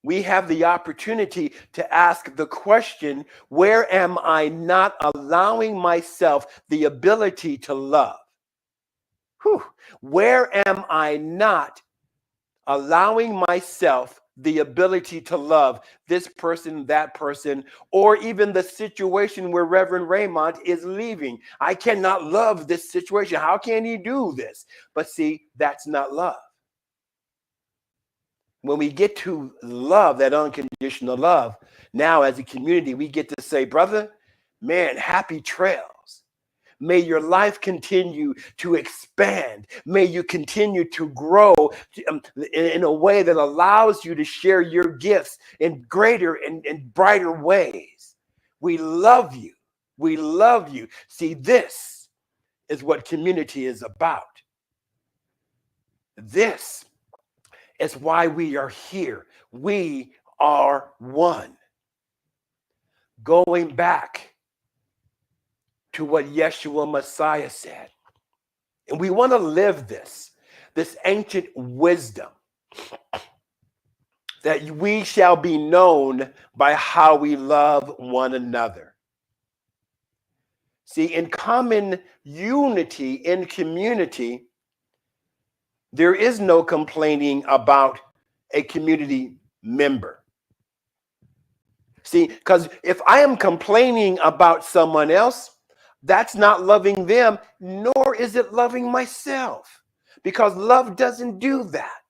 we have the opportunity to ask the question, where am I not allowing myself the ability to love? Where am I not allowing myself the ability to love this person, that person, or even the situation where Reverend Raymond is leaving? I cannot love this situation. How can he do this? But see, that's not love. When we get to love, that unconditional love, now as a community, we get to say, brother, man, happy trails. May your life continue to expand. May you continue to grow in a way that allows you to share your gifts in greater and brighter ways. We love you. We love you. See, this is what community is about. This is why we are here. We are one. Going back to what Yeshua Messiah said. And we want to live this ancient wisdom, that we shall be known by how we love one another. See, in common unity, in community, there is no complaining about a community member. See, because if I am complaining about someone else, that's not loving them, nor is it loving myself, because love doesn't do that.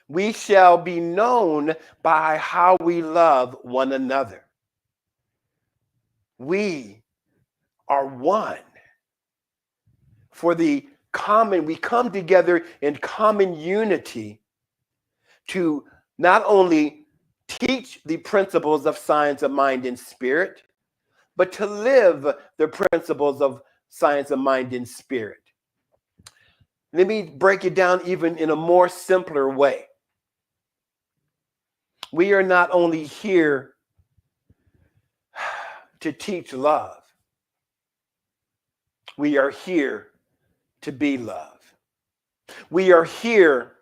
We shall be known by how we love one another. We are one. For the common, we come together in common unity to not only teach the principles of science of mind and spirit, but to live the principles of science of mind and spirit. Let me break it down even in a more simpler way. We are not only here to teach love, we are here to be love. We are here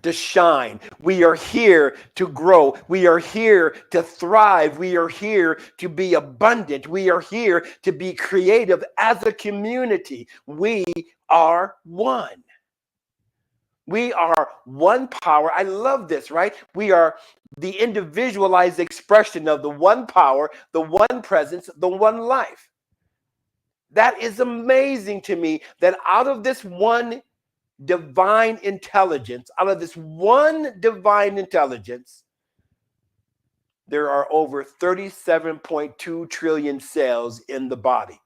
to shine. We are here to grow. We are here to thrive. We are here to be abundant. We are here to be creative as a community. We are one. We are one power. I love this, right? We are the individualized expression of the one power, the one presence, the one life. That is amazing to me, that out of this one divine intelligence, there are over 37.2 trillion cells in the body.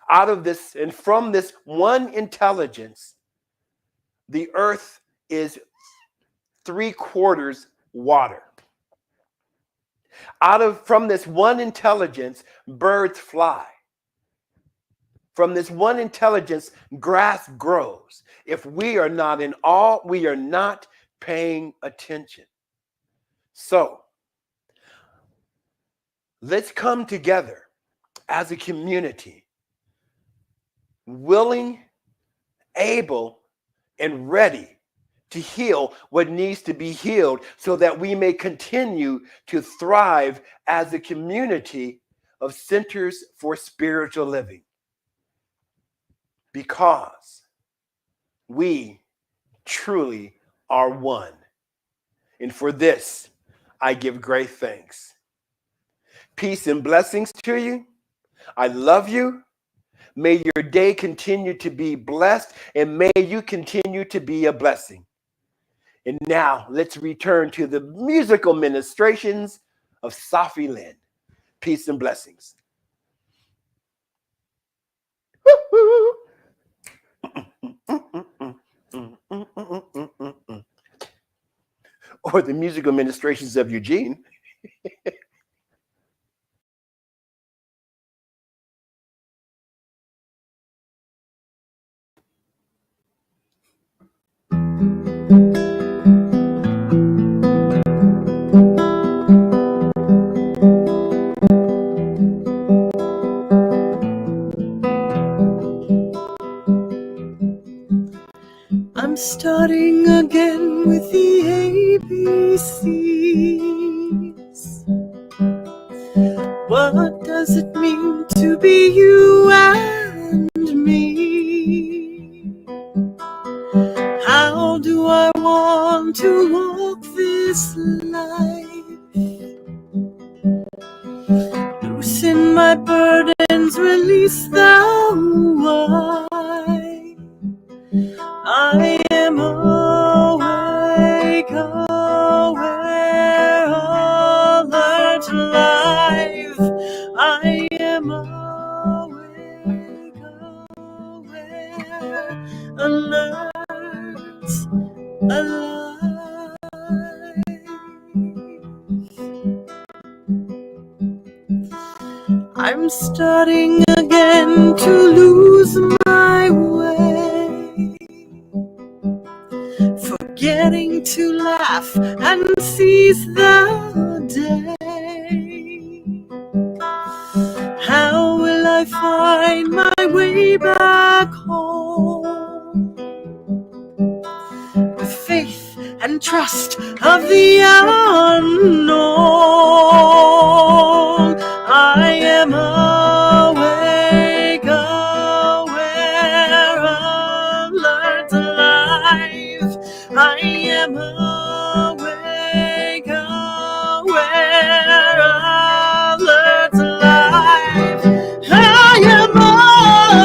Out of this, and from this one intelligence, the earth is 3/4 water. From this one intelligence, birds fly. From this one intelligence, grass grows. If we are not in awe, we are not paying attention. So, let's come together as a community, willing, able, and ready to heal what needs to be healed so that we may continue to thrive as a community of centers for spiritual living. Because we truly are one. And for this, I give great thanks. Peace and blessings to you. I love you. May your day continue to be blessed, and may you continue to be a blessing. And now let's return to the musical ministrations of Sahffi Lynne. Peace and blessings. Woo-hoo. Or the musical ministrations of Eugene. I'm starting again with the ABCs. What does it mean to be you and me? How do I want to walk this life? Loosen my burdens, release the wine. I am awake, aware, alert, alive. I am awake, aware, alert, alive. I'm starting again to lose my way, forgetting to laugh and seize the day. How will I find my way back home? With faith and trust of the unknown. am awake, aware, alert, alive. I am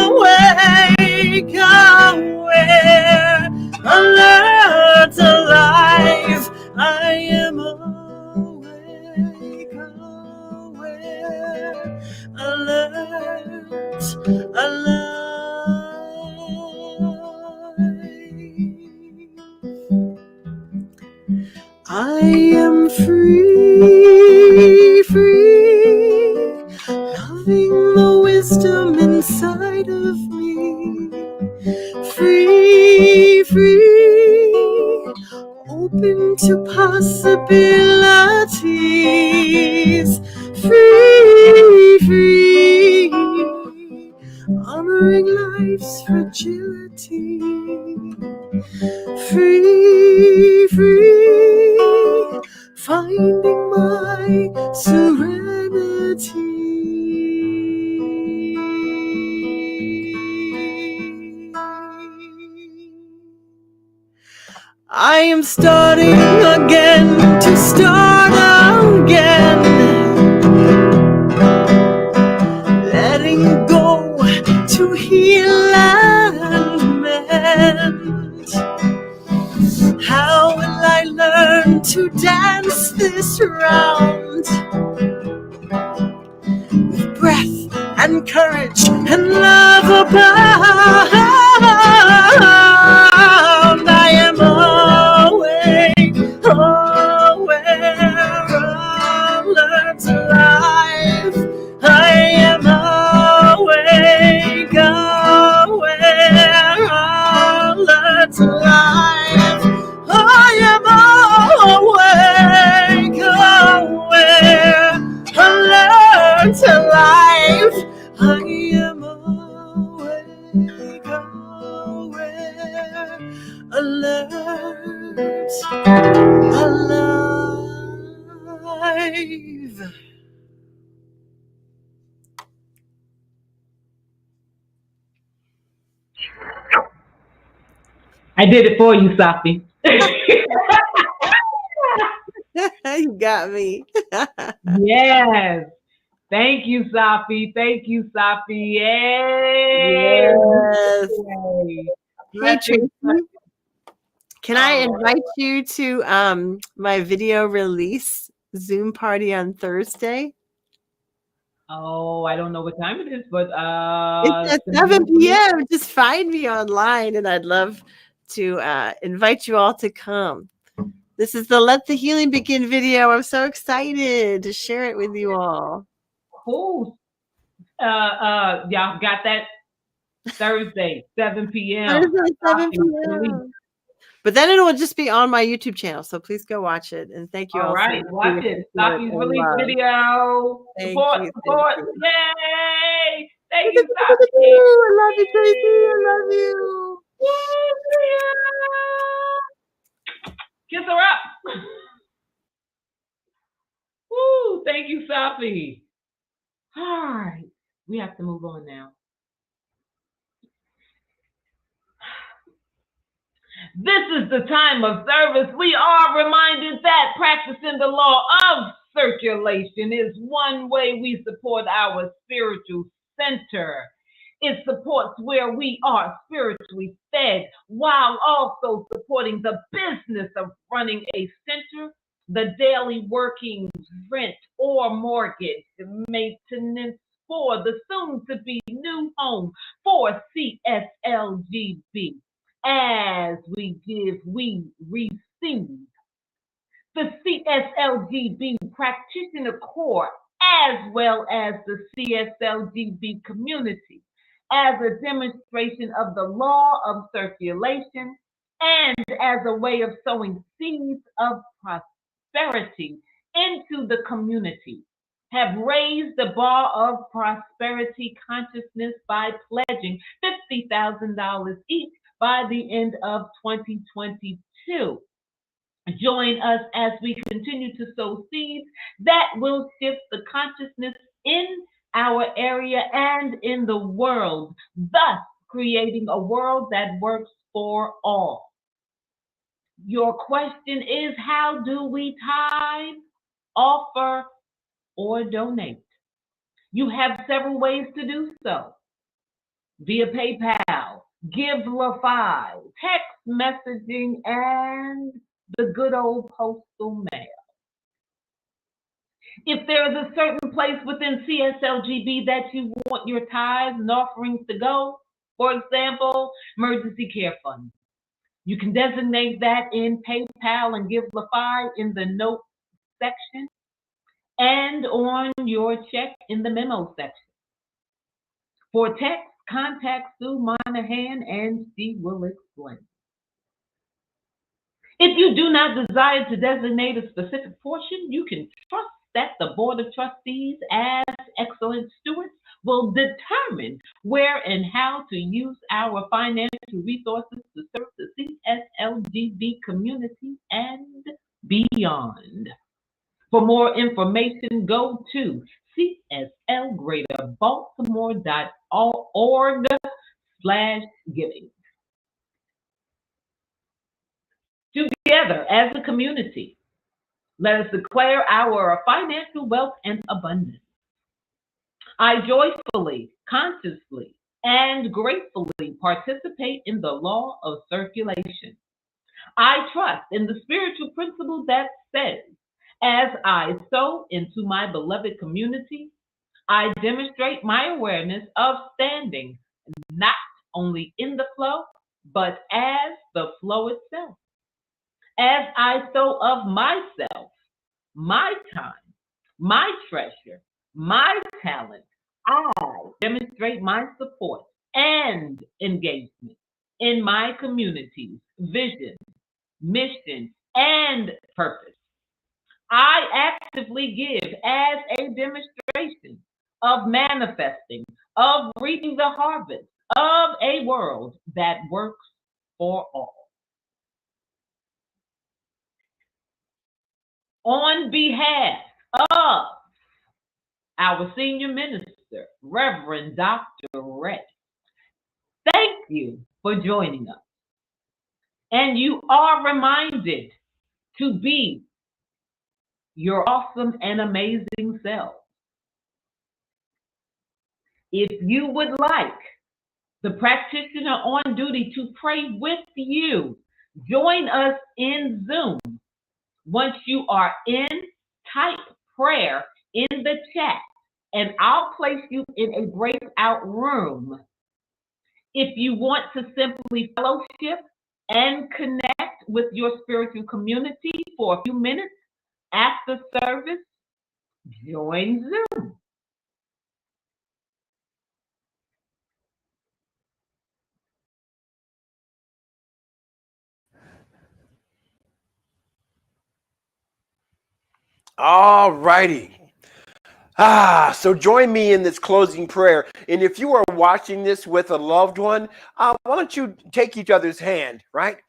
awake, aware, alert, alive. I am awake, aware, alert, alive. I am free, free, loving the wisdom inside of me. Free, free, open to possibilities. Free, free, honoring life's fragility. Free, free, finding my serenity. I am starting again to start again, letting go to heal and mend. How will I learn to dance this round with breath and courage and love abound? I am awake, aware, alert, alive. I am awake, aware, alert, alive. I am awake, aware, alert, alive. I am awake, aware, alert, alive. I did it for you, Sahffi. You got me. Yes. Thank you, Sahffi. Thank you, Sahffi. Yay. Yes. Hey, Blessings. Tracy, can I invite you to my video release Zoom party on Thursday? Oh, I don't know what time it is, but It's at 7 p.m. Just find me online, and I'd love to invite you all to come. This is the Let the Healing Begin video. I'm so excited to share it with you all. Cool. Y'all got that Thursday, 7 p.m. Thursday, 7 p.m. But then it will just be on my YouTube channel, so please go watch it. And thank you all. All right, watch it. Sahffi's release video. Thank Support, you, support. thank you. Yay! Thank you, Sahffi. I love you, Tracy. I love you. Kiss her up. Woo! Thank you, Sahffi. All right, we have to move on now. This is the time of service. We are reminded that practicing the law of circulation is one way we support our spiritual center. It supports where we are spiritually fed while also supporting the business of running a center, the daily workings, rent or mortgage, maintenance for the soon-to-be new home for CSLGB. As we give, we receive. The CSLGB Practitioner Corps, as well as the CSLGB community, as a demonstration of the law of circulation and as a way of sowing seeds of prosperity into the community, have raised the bar of prosperity consciousness by pledging $50,000 each by the end of 2022. Join us as we continue to sow seeds that will shift the consciousness in our area and in the world, thus creating a world that works for all. Your question is, how do we tithe, offer, or donate? You have several ways to do so. Via PayPal, GiveLify, text messaging, and the good old postal mail. If there is a certain place within CSLGB that you want your tithes and offerings to go, for example, emergency care fund, you can designate that in PayPal and GiveLify in the notes section and on your check in the memo section. For text, contact Sue Monahan and she will explain. If you do not desire to designate a specific portion, you can trust that the Board of Trustees, as excellent stewards, will determine where and how to use our financial resources to serve the CSLGB community and beyond. For more information, go to cslgreaterbaltimore.org/giving. Together as a community, let us declare our financial wealth and abundance. I joyfully, consciously, and gratefully participate in the law of circulation. I trust in the spiritual principle that says, as I sow into my beloved community, I demonstrate my awareness of standing not only in the flow, but as the flow itself. As I sow of myself, my time, my treasure, my talent, I demonstrate my support and engagement in my community's vision, mission, and purpose. I actively give as a demonstration of manifesting, of reaping the harvest of a world that works for all. On behalf of our senior minister, Reverend Dr. Ray, thank you for joining us. And you are reminded to be your awesome and amazing self. If you would like the practitioner on duty to pray with you, join us in Zoom. Once you are in, type prayer in the chat, and I'll place you in a breakout room. If you want to simply fellowship and connect with your spiritual community for a few minutes after service, join Zoom. All righty. So join me in this closing prayer. And if you are watching this with a loved one, why don't you take each other's hand, right?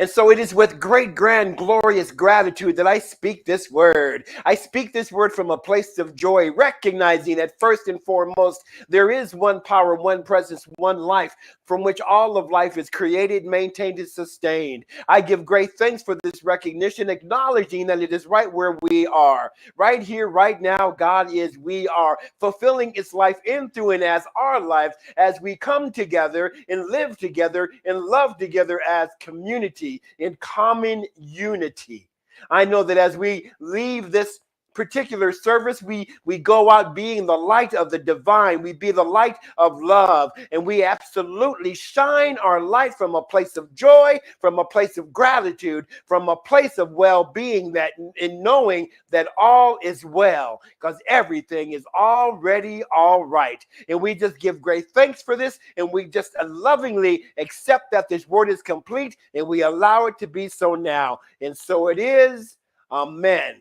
And so it is with great, grand, glorious gratitude that I speak this word. I speak this word from a place of joy, recognizing that first and foremost, there is one power, one presence, one life from which all of life is created, maintained, and sustained. I give great thanks for this recognition, acknowledging that it is right where we are. Right here, right now, God is, we are fulfilling its life in, through, and as our lives as we come together and live together and love together as community in common unity. I know that as we leave this particular service, we go out being the light of the divine. We be the light of love, and we absolutely shine our light from a place of joy, from a place of gratitude, from a place of well-being, that in knowing that all is well, because everything is already all right. And we just give great thanks for this, and we just lovingly accept that this word is complete, and we allow it to be so now. And so it is. Amen.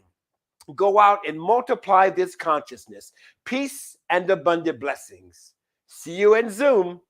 Go out and multiply this consciousness. Peace and abundant blessings. See you in Zoom.